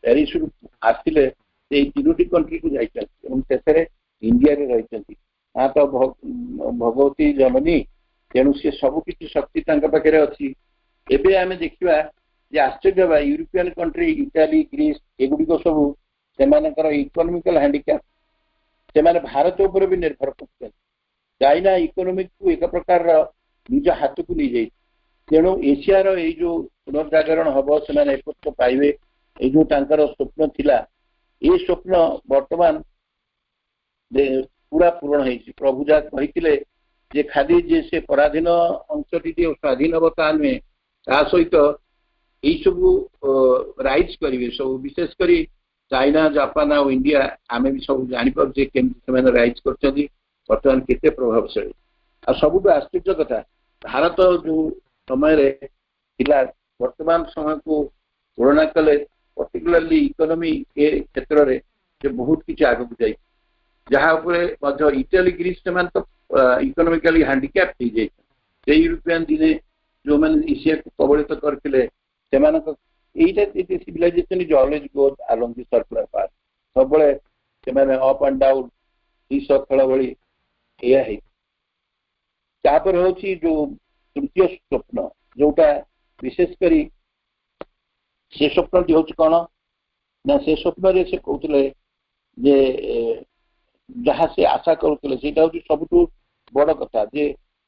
Speaker 2: ପ୍ୟାରିସରୁ ଆସିଲେ ସେଇ ତିନୋଟି କଣ୍ଟ୍ରିକୁ ଯାଇଛନ୍ତି ଏବଂ ଶେଷରେ ଇଣ୍ଡିଆରେ ରହିଛନ୍ତି। ମା ତ ଭଗବତୀ ଜନନୀ, ତେଣୁ ସେ ସବୁ କିଛି ଶକ୍ତି ତାଙ୍କ ପାଖରେ ଅଛି। ଏବେ ଆମେ ଦେଖିବା ଯେ ଆଶ୍ଚର୍ଯ୍ୟ ବା ୟୁରୋପିଆନ କଣ୍ଟ୍ରି ଇଟାଲୀ ଗ୍ରୀସ୍ ଏଗୁଡିକ ସବୁ ସେମାନଙ୍କର ଇକୋନୋମିକାଲ ହ୍ୟାଣ୍ଡିକ୍ୟାପ୍, ସେମାନେ ଭାରତ ଉପରେ ବି ନିର୍ଭର କରୁଛନ୍ତି। ଚାଇନା ଇକୋନୋମିକକୁ ଏକ ପ୍ରକାରର ନିଜ ହାତକୁ ନେଇଯାଇଛି। ତେଣୁ ଏସିଆର ଏଇ ଯୋଉ ପୁନର୍ଜାଗରଣ ହବ, ସେମାନେ ଏକତ୍ର ପାଇବେ, ଏଇ ଯୋଉ ତାଙ୍କର ସ୍ୱପ୍ନ ଥିଲା, ଏ ସ୍ୱପ୍ନ ବର୍ତ୍ତମାନ ପୁରା ପୂରଣ ହେଇଛି। ପ୍ରଭୁ ଯାହା କହିଥିଲେ ଯେ ଖାଲି ଯେ ସେ ପରାଧୀନ ଅଂଶଟି ଯେ ସ୍ୱାଧୀନ ହବ ତା ନୁହେଁ, ତା ସହିତ ଏଇ ସବୁ ରାଇଟ୍ସ କରିବେ ସବୁ, ବିଶେଷ କରି ଚାଇନା ଜାପାନ ଆଉ ଇଣ୍ଡିଆ ଆମେ ବି ସବୁ ଜାଣିପାରୁଛେ କେମିତି ସେମାନେ ରାଇଟ୍ସ କରିଛନ୍ତି, ବର୍ତ୍ତମାନ କେତେ ପ୍ରଭାବଶାଳୀ। ଆଉ ସବୁଠୁ ଆଶ୍ଚର୍ଯ୍ୟ କଥା, ଭାରତ ଯୋଉ ସମୟରେ ଥିଲା ବର୍ତ୍ତମାନ ସମୟକୁ ତୁଳନା କଲେ ପର୍ଟିକୁଲାରଲି ଇକୋନୋମି ଏ କ୍ଷେତ୍ରରେ ସେ ବହୁତ କିଛି ଆଗକୁ ଯାଇଛି, ଯାହା ଉପରେ ମଧ୍ୟ ଇଟାଲୀ ଗ୍ରୀସ୍ ସେମାନେ ତ ଇକୋନୋମିକାଲି ହ୍ୟାଣ୍ଡିକ୍ୟାପ୍ ହେଇଯାଇଛି। ସେ ୟୁରୋପିଆନ ଦିନେ ଯୋଉମାନେ ଏସିଆକୁ କବଳିତ କରିଥିଲେ ସେମାନଙ୍କ ଏଇଟା civilization is always goes along the circular path, ସବୁବେଳେ ସେମାନେ ଅପ୍ ଆଣ୍ଡ ଡାଉନ୍ ଦିଶ ଖେଳ ଭଳି ଏଇଆ ହେଇଛି। ତାପରେ ହଉଛି ଯୋଉ ତୃତୀୟ ସ୍ୱପ୍ନ, ଯୋଉଟା ବିଶେଷ କରି ସେ ସ୍ୱପ୍ନଟି ହଉଛି କଣ ନା, ସେ ସ୍ୱପ୍ନରେ ସେ କହୁଥିଲେ ଯେ ଯାହା ସେ ଆଶା କରୁଥିଲେ ସେଇଟା ହଉଛି ସବୁଠୁ ବଡ କଥା, ଯେ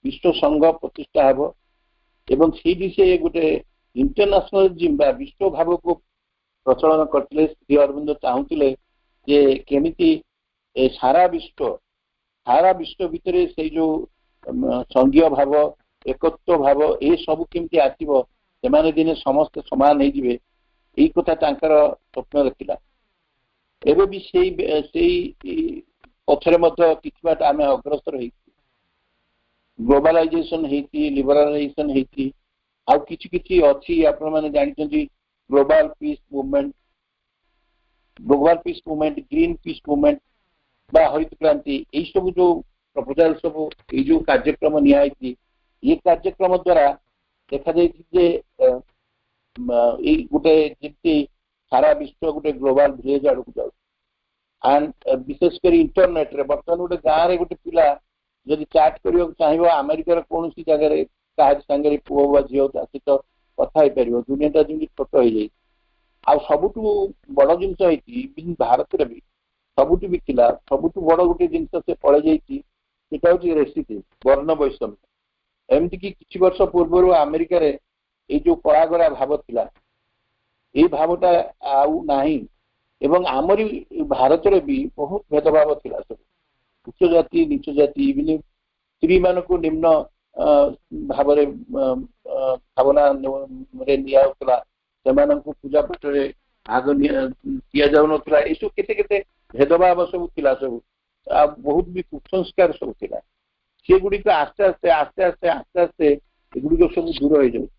Speaker 2: ବିଶ୍ୱ ସଂଘ ପ୍ରତିଷ୍ଠା ହେବ ଏବଂ ସେଇଠି ସେ ଗୋଟେ ଇଣ୍ଟରନ୍ୟାସନାଲିଜିମ୍ ବା ବିଶ୍ୱ ଭାବକୁ ପ୍ରଚଳନ କରିଥିଲେ। ଶ୍ରୀ ଅରବିନ୍ଦ ଚାହୁଁଥିଲେ ଯେ କେମିତି ସାରା ବିଶ୍ୱ ଭିତରେ ସେଇ ଯୋଉ ସଂଘୀୟ ଭାବ, ଏକତ୍ୱ ଭାବ, ଏ ସବୁ କେମିତି ଆସିବ, ସେମାନେ ଦିନେ ସମସ୍ତେ ସମାନ ହେଇଯିବେ, ଏଇ କଥା ତାଙ୍କର ସ୍ୱପ୍ନରେ ଥିଲା। ଏବେ ବି ସେଇ ପଥରେ ମଧ୍ୟ କିଛି ବାଟ ଆମେ ଅଗ୍ରସର ହେଇଛୁ। ଗ୍ଲୋବାଲାଇଜେସନ ହେଇଛି, ଲିବରାଲାଇଜେସନ ହେଇଛି, ଆଉ କିଛି କିଛି ଅଛି ଆପଣମାନେ ଜାଣିଛନ୍ତି global piece movement, green piece movement ବା ହରିତ କ୍ରାନ୍ତି, ଏଇ ସବୁ ଯୋଉ ପ୍ରପୋଜାଲ ସବୁ, ଏଇ ଯୋଉ କାର୍ଯ୍ୟକ୍ରମ ନିଆଯାଇଛି, ଏ କାର୍ଯ୍ୟକ୍ରମ ଦ୍ୱାରା ଦେଖାଯାଇଛି ଯେ ଏଇ ଗୋଟେ ଯେମିତି ସାରା ବିଶ୍ୱ ଗୋଟେ ଗ୍ଲୋବାଲ ଭିଲେଜ ଆଡକୁ ଯାଉଛି। ଆଣ୍ଡ ବିଶେଷ କରି ଇଣ୍ଟରନେଟରେ ବର୍ତ୍ତମାନ ଗୋଟେ ଗାଁରେ ଗୋଟେ ପିଲା ଯଦି ଚାଟ୍ କରିବାକୁ ଚାହିଁବ, ଆମେରିକାର କୌଣସି ଜାଗାରେ କାହାରି ସାଙ୍ଗରେ ପୁଅ ବା ଝିଅ ତା ସହିତ କଥା ହେଇପାରିବ। ଦୁନିଆଟା ଯେମିତି ଛୋଟ ହେଇଯାଇଛି। ଆଉ ସବୁଠୁ ବଡ ଜିନିଷ ହେଇଛି, ଭାରତରେ ବି ସବୁଠୁ ବି ଥିଲା, ସବୁଠୁ ବଡ ଗୋଟେ ଜିନିଷ ସେ ପଳେଇ ଯାଇଛି, ସେଟା ହଉଛି ରେସିଟି, ବର୍ଣ୍ଣ ବୈଷମ୍ୟ। ଏମିତିକି କିଛି ବର୍ଷ ପୂର୍ବରୁ ଆମେରିକାରେ ଏଇ ଯୋଉ କଳାଗରା ଭାବ ଥିଲା, ଏଇ ଭାବଟା ଆଉ ନାହିଁ ଏବଂ ଆମରି ଭାରତରେ ବି ବହୁତ ଭେଦଭାବ ଥିଲା। ସବୁ ଉଚ୍ଚ ଜାତି ନିଚ ଜାତି, ସ୍ତ୍ରୀ ମାନଙ୍କୁ ନିମ୍ନ ଭାବରେ ଭାବନାରେ ନିଆଯାଉଥିଲା, ସେମାନଙ୍କୁ ପୂଜା ପାଠରେ ଭାଗ ଦିଆଯାଉନଥିଲା, ଏସବୁ କେତେ କେତେ ଭେଦଭାବ ସବୁ ଥିଲା ସବୁ, ଆଉ ବହୁତ ବି କୁସଂସ୍କାର ସବୁ ଥିଲା। ସେଗୁଡିକ ଆସ୍ତେ ଆସ୍ତେ ଏଗୁଡିକ ସବୁ ଦୂର ହେଇଯାଉଛି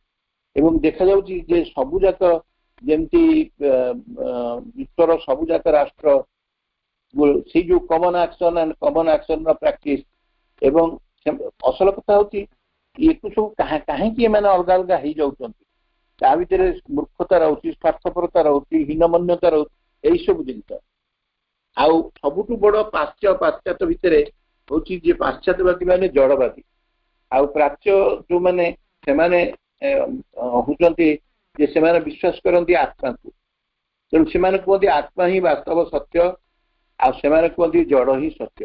Speaker 2: ଏବଂ ଦେଖାଯାଉଛି ଯେ ସବୁ ଯାକ ଯେମିତି ବିଶ୍ୱର ସବୁ ଯାକ ରାଷ୍ଟ୍ର ସେଇ ଯୋଉ କମନ ଆକ୍ସନର ପ୍ରାକ୍ଟିସ। ଏବଂ ଅସଲ କଥା ହଉଛି ଏକୁ ସବୁ କାହିଁକି ଏମାନେ ଅଲଗା ଅଲଗା ହେଇଯାଉଛନ୍ତି, ତା ଭିତରେ ମୂର୍ଖତା ରହୁଛି, ସ୍ୱାର୍ଥପରତା ରହୁଛି, ହୀନମନ୍ୟତା ରହୁଛି, ଏଇ ସବୁ ଜିନିଷ। ଆଉ ସବୁଠୁ ବଡ ପାଶ୍ଚାତ୍ୟ ଭିତରେ ହଉଛି ଯେ ପାଶ୍ଚାତ୍ୟବାଦୀ ମାନେ ଜଡବାଦୀ, ଆଉ ପ୍ରାଚ୍ୟ ଯୋଉମାନେ ସେମାନେ ହଉଛନ୍ତି ଯେ ସେମାନେ ବିଶ୍ୱାସ କରନ୍ତି ଆତ୍ମାକୁ। ତେଣୁ ସେମାନେ କୁହନ୍ତି ଆତ୍ମା ହିଁ ବାସ୍ତବ ସତ୍ୟ, ଆଉ ସେମାନେ କୁହନ୍ତି ଜଡ ହିଁ ସତ୍ୟ।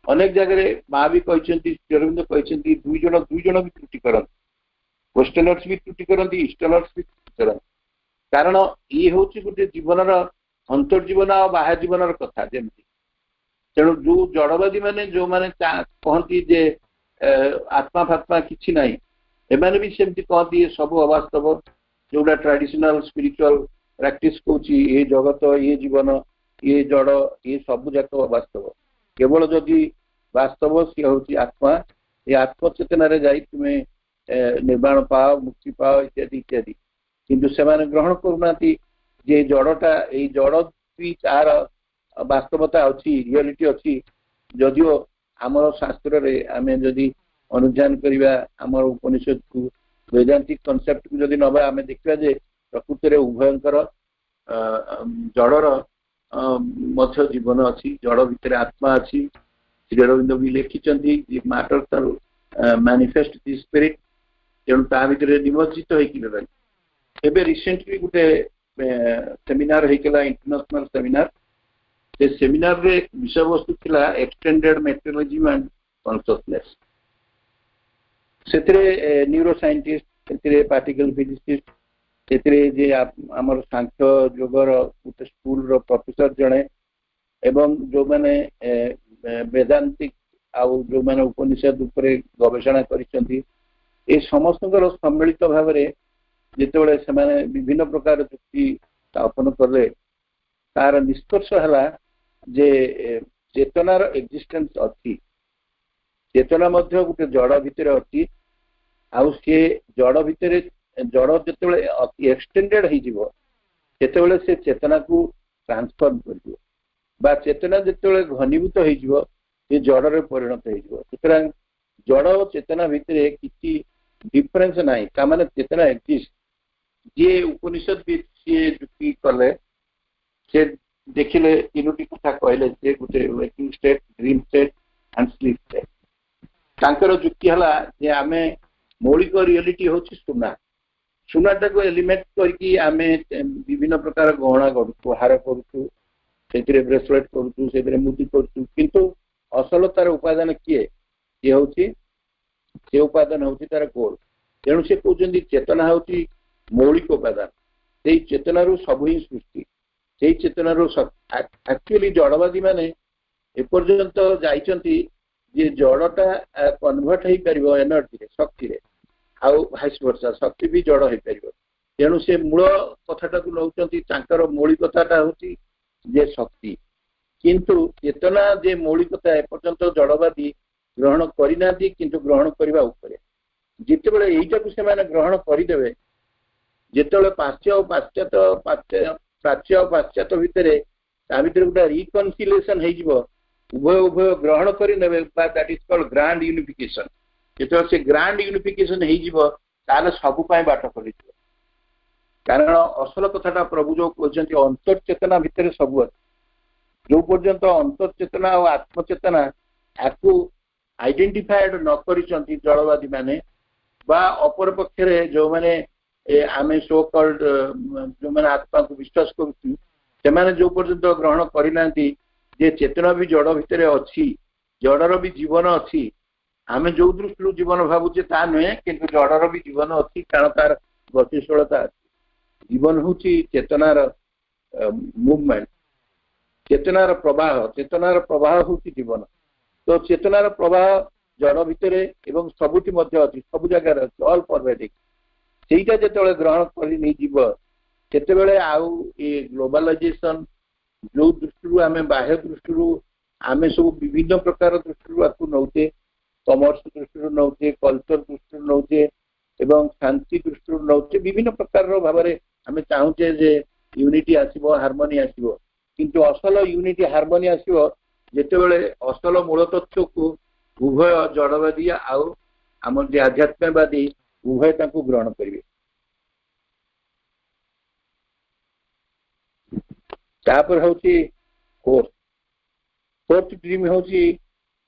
Speaker 2: ଅନେକ ଜାଗାରେ ମା ବି କହିଛନ୍ତି, ଅରବିନ୍ଦ କହିଛନ୍ତି, ଦୁଇ ଜଣ ବି ତ୍ରୁଟି କରନ୍ତି, ୱେଷ୍ଟର୍ଣ୍ଣର୍ସ ବି ତ୍ରୁଟି କରନ୍ତି, ଇଷ୍ଟର୍ଣ୍ଣର୍ସ ବି ତ୍ରୁଟି କରନ୍ତି। କାରଣ ଇଏ ହଉଛି ଗୋଟେ ଜୀବନର ଅନ୍ତର୍ଜୀବନ ଆଉ ବାହ୍ୟ ଜୀବନର କଥା ଯେମିତି। ତେଣୁ ଯୋଉ ଜଡବାଦୀ ମାନେ ଯୋଉମାନେ କହନ୍ତି ଯେ ଆତ୍ମା ଫାତ୍ମା କିଛି ନାହିଁ, ଏମାନେ ବି ସେମିତି କହନ୍ତି ଏ ସବୁ ଅବାସ୍ତବ। ଯୋଉଟା ଟ୍ରାଡିସନାଲ ସ୍ପିରିଚୁଆଲ ପ୍ରାକ୍ଟିସ କହୁଛି ଏ ଜଗତ, ଏ ଜୀବନ, ଏ ଜଡ, ଏ ସବୁ ଯାକ ଅବାସ୍ତବ। କେବଳ ଯଦି ବାସ୍ତବ ସିଏ ହଉଛି ଆତ୍ମା, ଏ ଆତ୍ମଚେତନାରେ ଯାଇ ତୁମେ ନିର୍ବାଣ ପାଅ, ମୁକ୍ତି ପାଅ ଇତ୍ୟାଦି ଇତ୍ୟାଦି। କିନ୍ତୁ ସେମାନେ ଗ୍ରହଣ କରୁନାହାନ୍ତି ଯେ ଜଡଟା, ଏଇ ଜଡ ବି ତାର ବାସ୍ତବତା ଅଛି, ରିଆଲିଟି ଅଛି। ଯଦିଓ ଆମର ଶାସ୍ତ୍ରରେ ଆମେ ଯଦି ଅନୁଧ୍ୟାନ କରିବା ଆମର ଉପନିଷଦକୁ, वैदांतिक कनसेप्ट को जदि नबा आम देखा जे प्रकृति उभयंकर जड़र मध्य जीवन अच्छी जड़ भितर आत्मा अच्छी श्री अरविंद भी लिखिं मैटर मैनिफेस्ट दि स्पिरिट तेणु ता भितर निमज्जित होकर रिसेंटली गोटे सेमिनार होइकला इंटरनेशनल सेमिनार से सेमिनार रे विषय वस्तु थिला एक्सटेंडेड मेटेरियलिज्म एंड कॉन्शियसनेस से न्यूरो साइंटिस्ट से पार्टिकल फिजिसिस्ट से जे आमर सांख्य योगर गोटे स्कूल रो प्रोफेसर जड़े एवं जो माने वेदांतिक आउ जो माने उपनिषद उपरे गवेषणा करिसेंती ए समस्तकर सम्मिलित भाव में जितेबाला से विभिन्न प्रकार युक्ति स्थापन कले तार निष्कर्ष है जे चेतनार एक्जिस्टेंस अच्छी चेतना मध्य गोटे जड़ भितर अच्छी आउ सी जड़ भितर जड़ जिते एक्सटेंडेड होते से चेतना को ट्रांसफॉर्म कर चेतना जिते घनीभूत हो जड़ परिणत हो जड़ और चेतना भितर किसी डिफरेन्स ना ताने चेतना एक्जिस्ट जी उपनिषद भी सी युक्ति कले से देखिले तीनोटी कथा कहले जे गोटे waking state dream state and sleep state तांकर युक्ति हला जे आमे मौलिक रियलिटी होची सुना सुनाटा को एलिमेंट करके आमे विभिन्न प्रकार गहना करूँ हार करूँ से ब्रेसलेट करूँ से मुदी करूँ किंतु असल तार उपादान किए ये हूँ से उपादान हूँ तार गोल तेणु से कहते चेतना हूँ मौलिक उपादान से चेतनारू सब ही सृष्टि से चेतनारू एक्चुअली जड़वादी माने एपर्यंत जाइछंती जे जड़टा कन्वर्ट हो पार एनर्जी शक्ति आउ भाइस वर्षा शक्ति भी जड़ हो पार तेणु से मूल कथाटा को नौकर मौलिकता हूँ जे शक्ति किंतु चेतना जे मौलिकता एपर्यंत जड़वादी ग्रहण करना किंतु ग्रहण करने जिते बड़े यहीटा को से ग्रहण करदे जिते पाश्चात्य और पाश्चात्य प्राच्य और पाश्चात्य भितर गोटे रिकनसिलेसन हो उभय उभय ग्रहण करने that is called grand unification जो से ग्रांड यूनिफिकेशन हो सबुपाई बाट कर कारण असल कथाटा प्रभु जो कहते अंतर्चेतना भितर सब अच्छे जो पर्यंत अंतर्चेतना और आत्मचेतना आपको आइडेंटिफाइड न करिसंती जड़वादी माने बा अपर पक्षरे जो माने आम सो कल्ड जो मैंने आत्मा को विश्वास करुँ जो पर्यंत ग्रहण करना जे चेतना भी जड़ भितर अच्छी जड़र भी जीवन अच्छी आम जो दृष्टि जीवन भावुचे ता नुहे कि जड़र भी जीवन अच्छी कारण तार गतिशीलता जीवन हूँ चेतनार मुवमेंट चेतनार प्रवाह हूँ जीवन तो चेतनार प्रवाह जड़ भितर एवं सबुठी मध्य अच्छी सब जगार अच्छी ऑल परवेडिंग सेटा जो ग्रहण करते आउ ये ग्लोबलाइजेशन जो दृष्टि आम बाह्य दृष्टि आम सब विभिन्न प्रकार दृष्टि आपको नौचे कमर्स दृष्टि नौचे कल्चर दृष्टि नौचे एवं शांति दृष्टि नौचे विभिन्न प्रकार भाव में आम चाहूचे जे यूनिटी आसो हार्मोनी आसो किंतु असल यूनिटी हार्मोनी आसो जिते असल मूल तत्व को उभय जड़वादी आउ आम जे आध्यात्मवादी उभय ग्रहण करेंगे तापर हूँ फोर्थ ड्रीम हूँ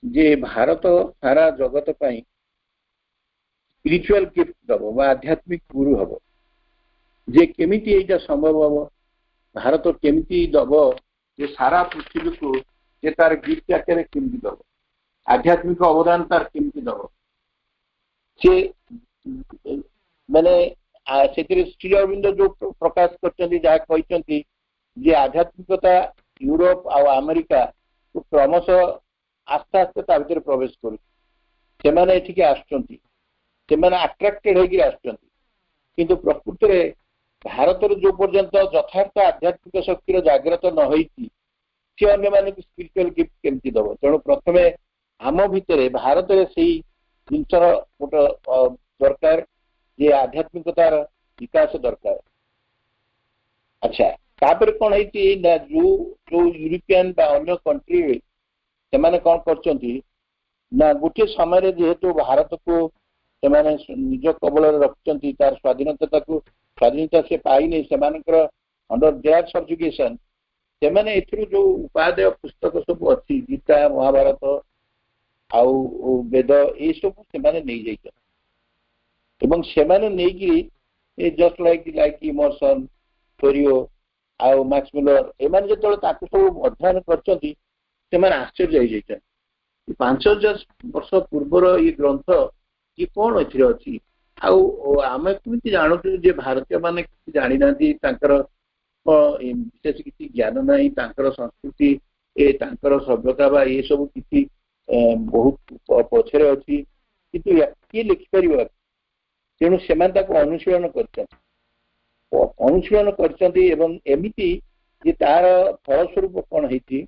Speaker 2: जे भारत सारा जगत पाई स्पिरिचुअल गिफ्ट दब आध्यात्मिक गुरु हम जे केमिति एटा संभव हम भारत केमिति दब जे सारा पृथ्वी को जे तार गिफ्ट आकार केमिति दब आध्यात्मिक अवदान तार केमिति दब से मैंने श्री अरविंद जो प्रकाश कर आध्यात्मिकता यूरोप आ अमेरिका को क्रमश आस्ते आस्ते ता भीतर प्रवेश कर आट्राक्टेड होकर प्रकृति भारत जो पर्यंत यथार्थ आध्यात्मिक शक्तिर जागृत न होती सी अन्य मान स्पिरिचुअल गिफ्ट केमती दब तेणु प्रथम आम भितर भारत से जिनसर गोटे दरकार जे आध्यात्मिकतार विकास दरकार अच्छा तापर कौन है जो जो यूरोपियन अन्य कंट्री से कौन कर गोटे समय जेहेतु भारत को ସେମାନେ ନିଜ କବଳରେ ରଖିଛନ୍ତି ତାର ସ୍ୱାଧୀନତା ସେ ପାଇନି ସେମାନଙ୍କର ଅଣ୍ଡର ଦେୟାର ସବଜୁଗେସନ ସେମାନେ ଏଥିରୁ ଯୋଉ ଉପାଦେୟ ପୁସ୍ତକ ସବୁ ଅଛି ଗୀତା ମହାଭାରତ ଆଉ ବେଦ ଏଇ ସବୁ ସେମାନେ ନେଇଯାଇଛନ୍ତି ଏବଂ ସେମାନେ ନେଇକିରି ଜଷ୍ଟ ଲାଇକ ଇମର୍ସନ ଥୋରିଓ ଆଉ ମାକ୍ସ ମିଲର ଏମାନେ ଯେତେବେଳେ ତାକୁ ସବୁ ଅଧ୍ୟୟନ କରିଛନ୍ତି ସେମାନେ ଆଶ୍ଚର୍ଯ୍ୟ ହେଇଯାଇଛନ୍ତି 5000 ବର୍ଷ ପୂର୍ବର ଏଇ ଗ୍ରନ୍ଥ କି କଣ ଏଥିରେ ଅଛି ଆଉ ଆମେ କେମିତି ଜାଣୁଛୁ ଯେ ଭାରତୀୟ ମାନେ କିଛି ଜାଣିନାହାନ୍ତି ତାଙ୍କର ବିଶେଷ କିଛି ଜ୍ଞାନ ନାହିଁ ତାଙ୍କର ସଂସ୍କୃତି ତାଙ୍କର ସଭ୍ୟତା ବା ଏ ସବୁ କିଛି ବହୁତ ପଛରେ ଅଛି କିନ୍ତୁ କିଏ ଲେଖିପାରିବ ତେଣୁ ସେମାନେ ତାକୁ ଅନୁଶୀଳନ କରିଛନ୍ତି ଏବଂ ଏମିତି ଯେ ତାର ଫଳସ୍ୱରୂପ କଣ ହେଇଛି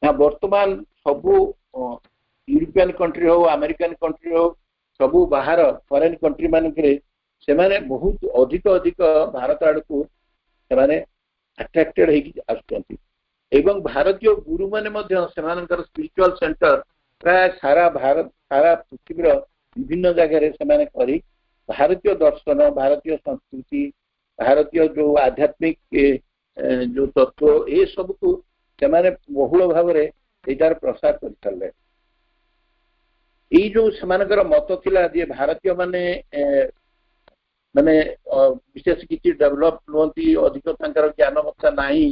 Speaker 2: ନା ବର୍ତ୍ତମାନ ସବୁ ୟୁରୋପିଆନ କଣ୍ଟ୍ରି ହଉ ଆମେରିକାନ କଣ୍ଟ୍ରି ହଉ ସବୁ ବାହାର ଫରେନ୍ କଣ୍ଟ୍ରି ମାନଙ୍କରେ ସେମାନେ ବହୁତ ଅଧିକ ଭାରତ ଆଡକୁ ସେମାନେ ଆଟ୍ରାକ୍ଟେଡ ହେଇକି ଆସୁଛନ୍ତି ଏବଂ ଭାରତୀୟ ଗୁରୁମାନେ ମଧ୍ୟ ସେମାନଙ୍କର ସ୍ପିରିଚୁଆଲ ସେଣ୍ଟର ପ୍ରାୟ ସାରା ପୃଥିବୀର ବିଭିନ୍ନ ଜାଗାରେ ସେମାନେ କରି ଭାରତୀୟ ଦର୍ଶନ ଭାରତୀୟ ସଂସ୍କୃତି ଭାରତୀୟ ଯୋଉ ଆଧ୍ୟାତ୍ମିକ ଯୋଉ ତତ୍ଵ ଏ ସବୁକୁ ସେମାନେ ବହୁଳ ଭାବରେ ଏଇଟାର ପ୍ରସାର କରିସାରିଲେ ଏଇ ଯୋଉ ସେମାନଙ୍କର ମତ ଥିଲା ଯେ ଭାରତୀୟ ମାନେ ବିଶେଷ କିଛି ଡେଭଲପ ନୁହନ୍ତି ଅଧିକ ତାଙ୍କର ଜ୍ଞାନମତ୍ତା ନାହିଁ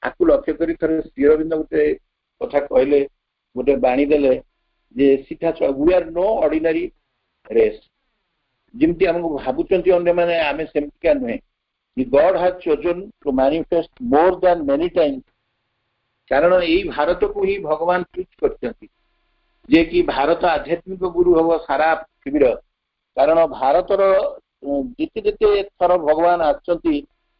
Speaker 2: ଆକୁ ଲକ୍ଷ୍ୟ କରି ଥରେ ଶ୍ରୀ ଅରବିନ୍ଦ ଗୋଟେ କଥା କହିଲେ ଗୋଟେ ବାଣୀ ଦେଲେ ଯେ ସିଧା we are no ordinary race ଯେମିତି ଆମକୁ ଭାବୁଛନ୍ତି ଅନ୍ୟମାନେ ଆମେ ସେମିତିକା ନୁହେଁ God has chosen to manifest more than many times କାରଣ ଏଇ ଭାରତକୁ ହିଁ ଭଗବାନ ଚୁଜ୍ କରିଛନ୍ତି ଯେ କି ଭାରତ ଆଧ୍ୟାତ୍ମିକ ଗୁରୁ ହବ ସାରା ପୃଥିବୀର କାରଣ ଭାରତର ଯେତେ ଥର ଭଗବାନ ଆସିଛନ୍ତି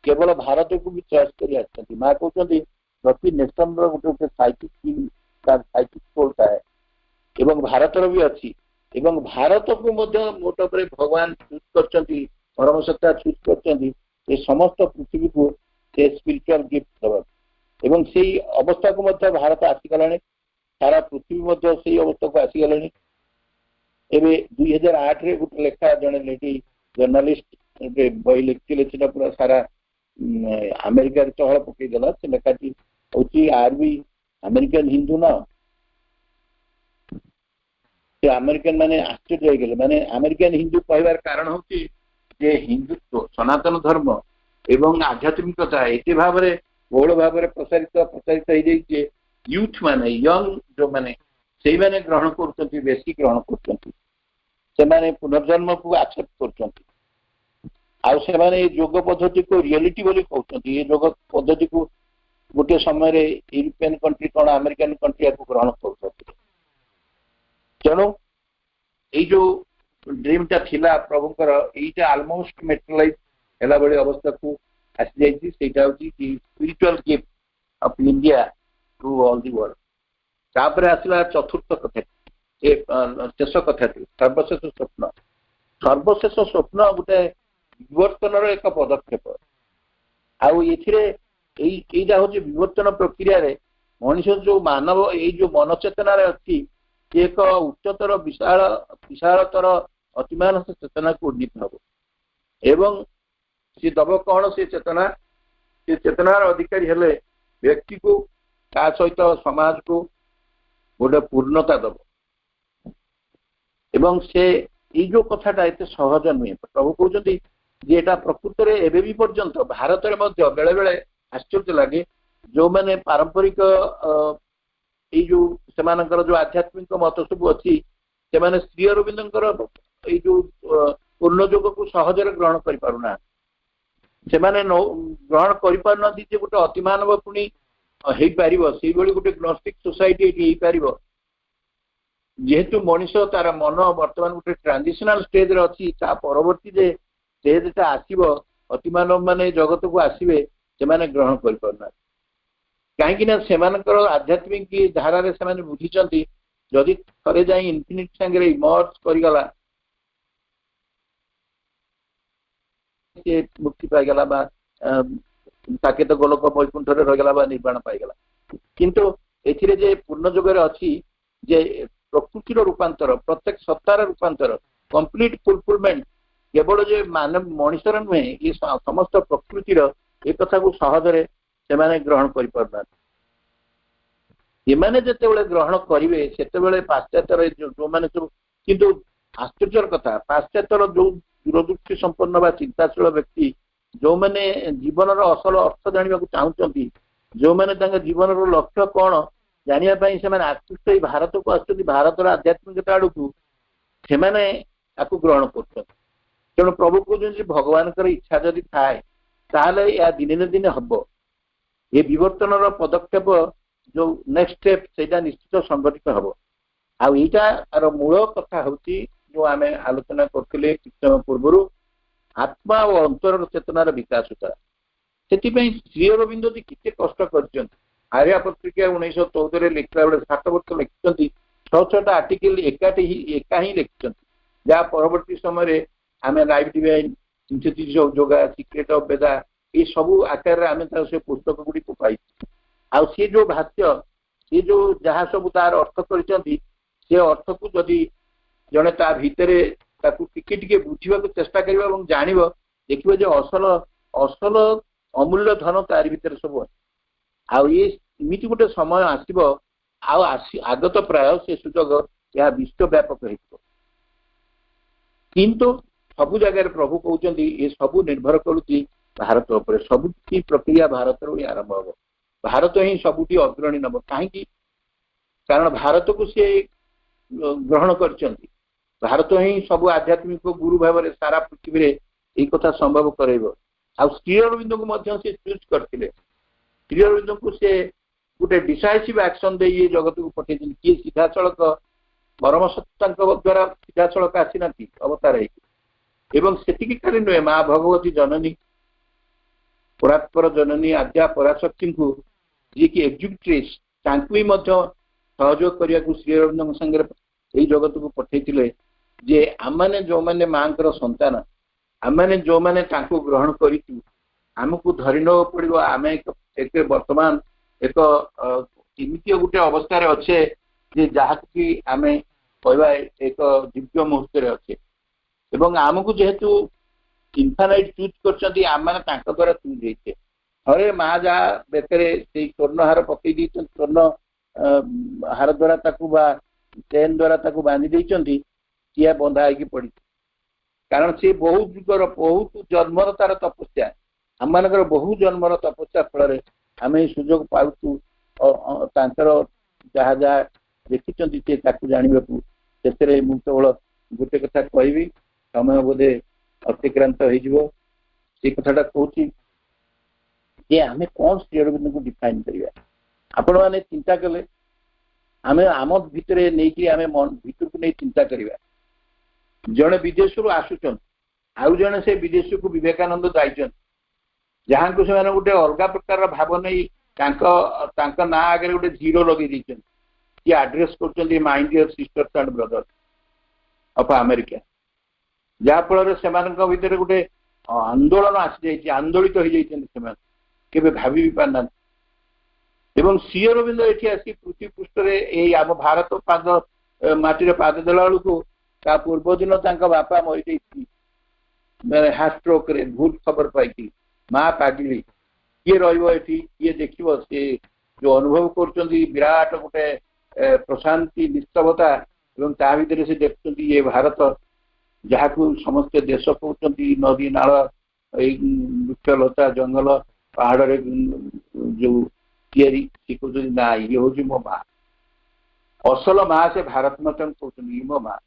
Speaker 2: କେବଳ ଭାରତକୁ ବି ଚଏସ୍ କରି ଆସିଛନ୍ତି ମା କହୁଛନ୍ତି ପ୍ରତି ନେସନର ଗୋଟେ ସାଇକିକ କୋଡ ଥାଏ ଏବଂ ଭାରତର ବି ଅଛି ଏବଂ ଭାରତକୁ ମଧ୍ୟ ମୋଟ ଉପରେ ଭଗବାନ ଚୁଜ୍ କରିଛନ୍ତି ପରମ ସତ୍ତା ଚୁଜ୍ କରିଛନ୍ତି ଏ ସମସ୍ତ ପୃଥିବୀକୁ ସେ ସ୍ପିରିଚୁଆଲ ଗିଫ୍ଟ ଦେବାକୁ ଏବଂ ସେଇ ଅବସ୍ଥାକୁ ମଧ୍ୟ ଭାରତ ଆସିଗଲାଣି ସାରା ପୃଥିବୀ ମଧ୍ୟ ସେଇ ଅବସ୍ଥାକୁ ଆସିଗଲାଣି ଏବେ 2008ରେ ଗୋଟେ ଲେଖା ଜଣେ ଲେଡି ଜର୍ଣ୍ଣାଲିଷ୍ଟ ବହି ଲେଖିଥିଲେ ସେଟା ପୁରା ସାରା ଆମେରିକାରେ ଚହଳ ପକେଇଦେଲା ସେ ଲେଖାଟି ହଉଛି ଆର୍ବି ଆମେରିକାନ ହିନ୍ଦୁ ନା ସେ ଆମେରିକାନ ମାନେ ଆଶ୍ଚର୍ଯ୍ୟ ହେଇଗଲେ ମାନେ ଆମେରିକାନ ହିନ୍ଦୁ କହିବାର କାରଣ ହଉଛି ଯେ ହିନ୍ଦୁତ୍ୱ ସନାତନ ଧର୍ମ ଏବଂ ଆଧ୍ୟାତ୍ମିକତା ଏତେ ଭାବରେ ବହୁଳ ଭାବରେ ପ୍ରସାରିତ ହେଇଯାଇଛି ଯେ ୟୁଥ ମାନେ ୟଙ୍ଗ ଯୋଉମାନେ ସେଇମାନେ ଗ୍ରହଣ କରୁଛନ୍ତି ବେଶୀ ଗ୍ରହଣ କରୁଛନ୍ତି ସେମାନେ ପୁନର୍ଜନ୍ମକୁ ଆକ୍ସେପ୍ଟ କରୁଛନ୍ତି ଆଉ ସେମାନେ ଏ ଯୋଗ ପଦ୍ଧତିକୁ ରିଆଲିଟି ବୋଲି କହୁଛନ୍ତି ଏ ଯୋଗ ପଦ୍ଧତିକୁ ଗୋଟେ ସମୟରେ ୟୁରୋପିଆନ କଣ୍ଟ୍ରି କଣ ଆମେରିକାନ କଣ୍ଟ୍ରି ୟାକୁ ଗ୍ରହଣ କରୁଛନ୍ତି ତେଣୁ ଏଇ ଯୋଉ ଡ୍ରିମଟା ଥିଲା ପ୍ରଭୁଙ୍କର ଏଇଟା ଆଲମୋଷ୍ଟ ମେଟେରିଆଲାଇଜ ହେଲା ଭଳି ଅବସ୍ଥାକୁ ଆସିଯାଇଛି ସେଇଟା ହଉଛି କି spiritual gift of India to all the world ତାପରେ ଆସିଲା ଚତୁର୍ଥ କଥା ଶେଷ କଥାଟି ସର୍ବଶେଷ ସ୍ୱପ୍ନ ଗୋଟେ ବିବର୍ତ୍ତନର ଏକ ପଦକ୍ଷେପ ଆଉ ଏଥିରେ ଏଇଟା ହଉଛି ବିବର୍ତ୍ତନ ପ୍ରକ୍ରିୟାରେ ମଣିଷ ଯୋଉ ମାନବ ଏଇ ଯୋଉ ମନଚେତନାରେ ଅଛି ଏକ ଉଚ୍ଚତର ବିଶାଳତର ଅତିମାନସ ଚେତନାକୁ ଉନ୍ନୀତ ହବ ଏବଂ ସେ ଦବ କଣ ସେ ଚେତନାର ଅଧିକାରୀ ହେଲେ ବ୍ୟକ୍ତିକୁ ତା ସହିତ ସମାଜକୁ ଗୋଟେ ପୂର୍ଣ୍ଣତା ଦବ ଏବଂ ସେ ଏଇ ଯୋଉ କଥାଟା ଏତେ ସହଜ ନୁହେଁ ପ୍ରଭୁ କହୁଛନ୍ତି ଯେ ଏଟା ପ୍ରକୃତରେ ଏବେ ବି ପର୍ଯ୍ୟନ୍ତ ଭାରତରେ ମଧ୍ୟ ବେଳେ ବେଳେ ଆଶ୍ଚର୍ଯ୍ୟ ଲାଗେ ଯୋଉମାନେ ପାରମ୍ପରିକ ଏଇ ଯୋଉ ସେମାନଙ୍କର ଯୋଉ ଆଧ୍ୟାତ୍ମିକ ମତ ସବୁ ଅଛି ସେମାନେ ଶ୍ରୀ ଅରବିନ୍ଦଙ୍କର ଏଇ ଯୋଉ ପୂର୍ଣ୍ଣ ଯୋଗକୁ ସହଜରେ ଗ୍ରହଣ କରିପାରୁନାହାନ୍ତି ସେମାନେ ଗ୍ରହଣ କରିପାରୁନାହାନ୍ତି ଯେ ଗୋଟେ ଅତିମାନବ ପୁଣି ହେଇପାରିବ ସେଇଭଳି ଗୋଟେ ଗ୍ନୋଷ୍ଟିକ ସୋସାଇଟି ଏଠି ହେଇପାରିବ ଯେହେତୁ ମଣିଷ ତାର ମନ ବର୍ତ୍ତମାନ ଗୋଟେ ଟ୍ରାନଜିସନାଲ ଷ୍ଟେଜରେ ଅଛି ତା ପରବର୍ତ୍ତୀ ଯେ ଷ୍ଟେଜଟା ଆସିବ ଅତିମାନବ ମାନେ ଜଗତକୁ ଆସିବେ ସେମାନେ ଗ୍ରହଣ କରିପାରୁନାହାନ୍ତି କାହିଁକି ନା ସେମାନଙ୍କର ଆଧ୍ୟାତ୍ମିକ ଧାରାରେ ସେମାନେ ବୁଝିଛନ୍ତି ଯଦି ଥରେ ଯାଇ ଇନଫିନିଟି ସାଙ୍ଗରେ ଇମର୍ଜ କରିଗଲା ସେ ମୁକ୍ତି ପାଇଗଲା ବା ସାକେତ ଗୋଲକ ବୈକୁଣ୍ଠରେ ରହିଗଲା ବା ନିର୍ବାଣ ପାଇଗଲା କିନ୍ତୁ ଏଥିରେ ଯେ ପୂର୍ଣ୍ଣ ଯୁଗରେ ଅଛି ଯେ प्रकृतिर रूपांतर प्रत्येक सत्तार रूपांतर कंप्लीट फुलफिलमेंट केवल जे मानव मनुष्यर नुहे ये समस्त प्रकृतिर एक कथा को सहजरे से ग्रहण कर एमाने जेतेबेले ग्रहण करेंगे से पाश्चात्यर जो मैंने सब किंतु आश्चर्य कथा पाश्चात्यर जो दूरदृष्टि संपन्न बा चिंताशील व्यक्ति जो मैंने जीवन असल अर्थ जानवा चाहते जो मैंने जीवन लक्ष्य कौन जानापी से आकृष्ट हो भारत को आसुच्च भारत आध्यात्मिकता आड़ को से ग्रहण कर तेणु प्रभु कहते भगवान इच्छा जदि थाए या दिने न दिने हम ये विवर्तन पदक्षेप जो नेक्स्ट स्टेप से निश्चित संगठित हम आईटार मूल कथा हूँ जो आम आलोचना करते किछ समय पूर्व आत्मा और अंतर चेतनार विकास होता से श्री अरविंद जी कितने कष्ट कर आर्या पत्रिका 1914 लिखला बेले 7 वर्ष लिखिं 6-6टा आर्टिकल एका ही लिखिं जहाँ परवर्ती समय आम life divine synthesis of yoga secret of Veda ये सब आकार आम से पुस्तक गुड़ी को पाई आ सी जो भाष्य सी जो जहाँ सब तार अर्थ कर अर्थ को जदि जड़े ता भितर टिके बुझा चेष्टा कर जान देखिए जो असल असल अमूल्य धन तार भीतर सब आमती गोटे समय आसब आगत प्राय से सुजोग यह विश्वव्यापक किंतु सबु जगह प्रभु कहते ये सब निर्भर करुच्ची भारत उपर सब प्रक्रिया भारत रू आरंभ हम भारत ही सबुठी अग्रणी नब कहीं कारण भारत को सी ग्रहण कर भारत ही सब आध्यात्मिक गुरु भाव में सारा पृथ्वी ये कथा संभव कर श्री अरविंद को से चूज करते श्री अरविंद को से गोटे डिसाइसिव एक्शन दे ये जगत को पठे किए सीधा सड़क परम सत्ता द्वारा सीधा सड़क आसी ना अवतार एवं से खाली नुहे माँ भगवती जननी परात्पर जननी आद्या पराशक्ति को जी की एग्जिक्यूटिव्स सहयोग करने को श्री अरविंद संगे यही जगत को पठे जे आमने जो मैंने माँ संतान आमने जो मैंने ग्रहण करमको धरी न पड़ो आम एक वर्तमान एक एमती गोटे अवस्था अच्छे जहाँ कि आम कहवा एक दिव्य मुहूर्त अच्छे एवं आमको जेहेतु इनफानाइट चूज कर आम मैंने द्वारा चूज होते थे माँ जहाँ बेकर से स्वर्ण हार पकई स्वर्ण हार द्वारा चेन द्वारा बांधी किया बंधा हो पड़ी कारण से बहुत जुगर बहुत जन्मर तार तपस्या आम मान बहु जन्मर तपस्या फल आम सुजोग पाऊँ जहाँ जहाँ देखी जानवा से केवल गोटे कथा कहि समय बोधे अतिक्रांत हो कथा कहूँ आम कौन श्री अरविंद को डिफाइन करवा आपण मैंने चिंता कले आम आम भितर नहीं आम भीतर को नहीं चिंता करवा जड़े विदेश आसुचन आउ जड़े से विदेश को विवेकानंद जाइछन जहाँ को से गोटे अलग प्रकार भाव नहीं ना आगे गोटे जीरो लगे कि आड्रेस कर my dear sisters and brothers of America जहाँ फल से भितर गोटे आंदोलन आसी आंदोलित हो जाते केवे भाभी भी पारना एवं श्री अरविंद ये आसी पृथ्वी पृष्ठ आम भारत पाद माटी पाद देला बेलू ता पूर्व दिन बापा मरी हार्ट स्ट्रोक रे भूल खबर पाई माँ पागिली किए रही किए देख सी जो अनुभव कर विराट गोटे प्रशांति निस्तवता एवं ता भीतर से देखते ये भारत जहाँ को समस्त देश कहते नदी नाल वृक्षलता जंगल पहाड़ जो तैयारी कहते ना ये हूँ मो माँ असल माँ से भारत माता कहते ये मो माँ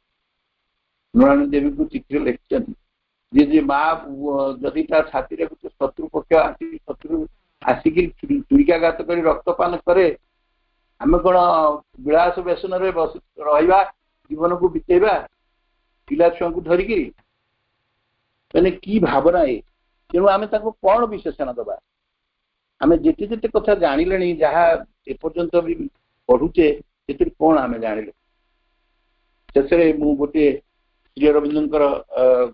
Speaker 2: नृणानी देवी को चिठी लिखिं जे माँ जदि तार छाती रे गोटे शत्रु पक्ष आसी शत्रु आसिक चुड़िकाघात कर रक्तपान करे आम कौन विलास व्यसन रहा जीवन को बितेवा पिला छुआ को धरिकी मैंने की भावना है तेणु आम कौन विशेषण दबा आम जिते जिते कथा जानिले जहाँ एपर्यंत भी पढ़ुचे से कौन आम जानिले शेष मु गोटे श्री अरविंद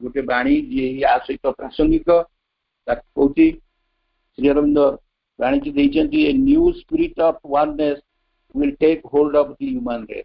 Speaker 2: गोटे बाणी जी या सहित प्रासंगिक कहूँ श्री अरविंद बाणी जी देते new spirit of oneness will take hold of the human race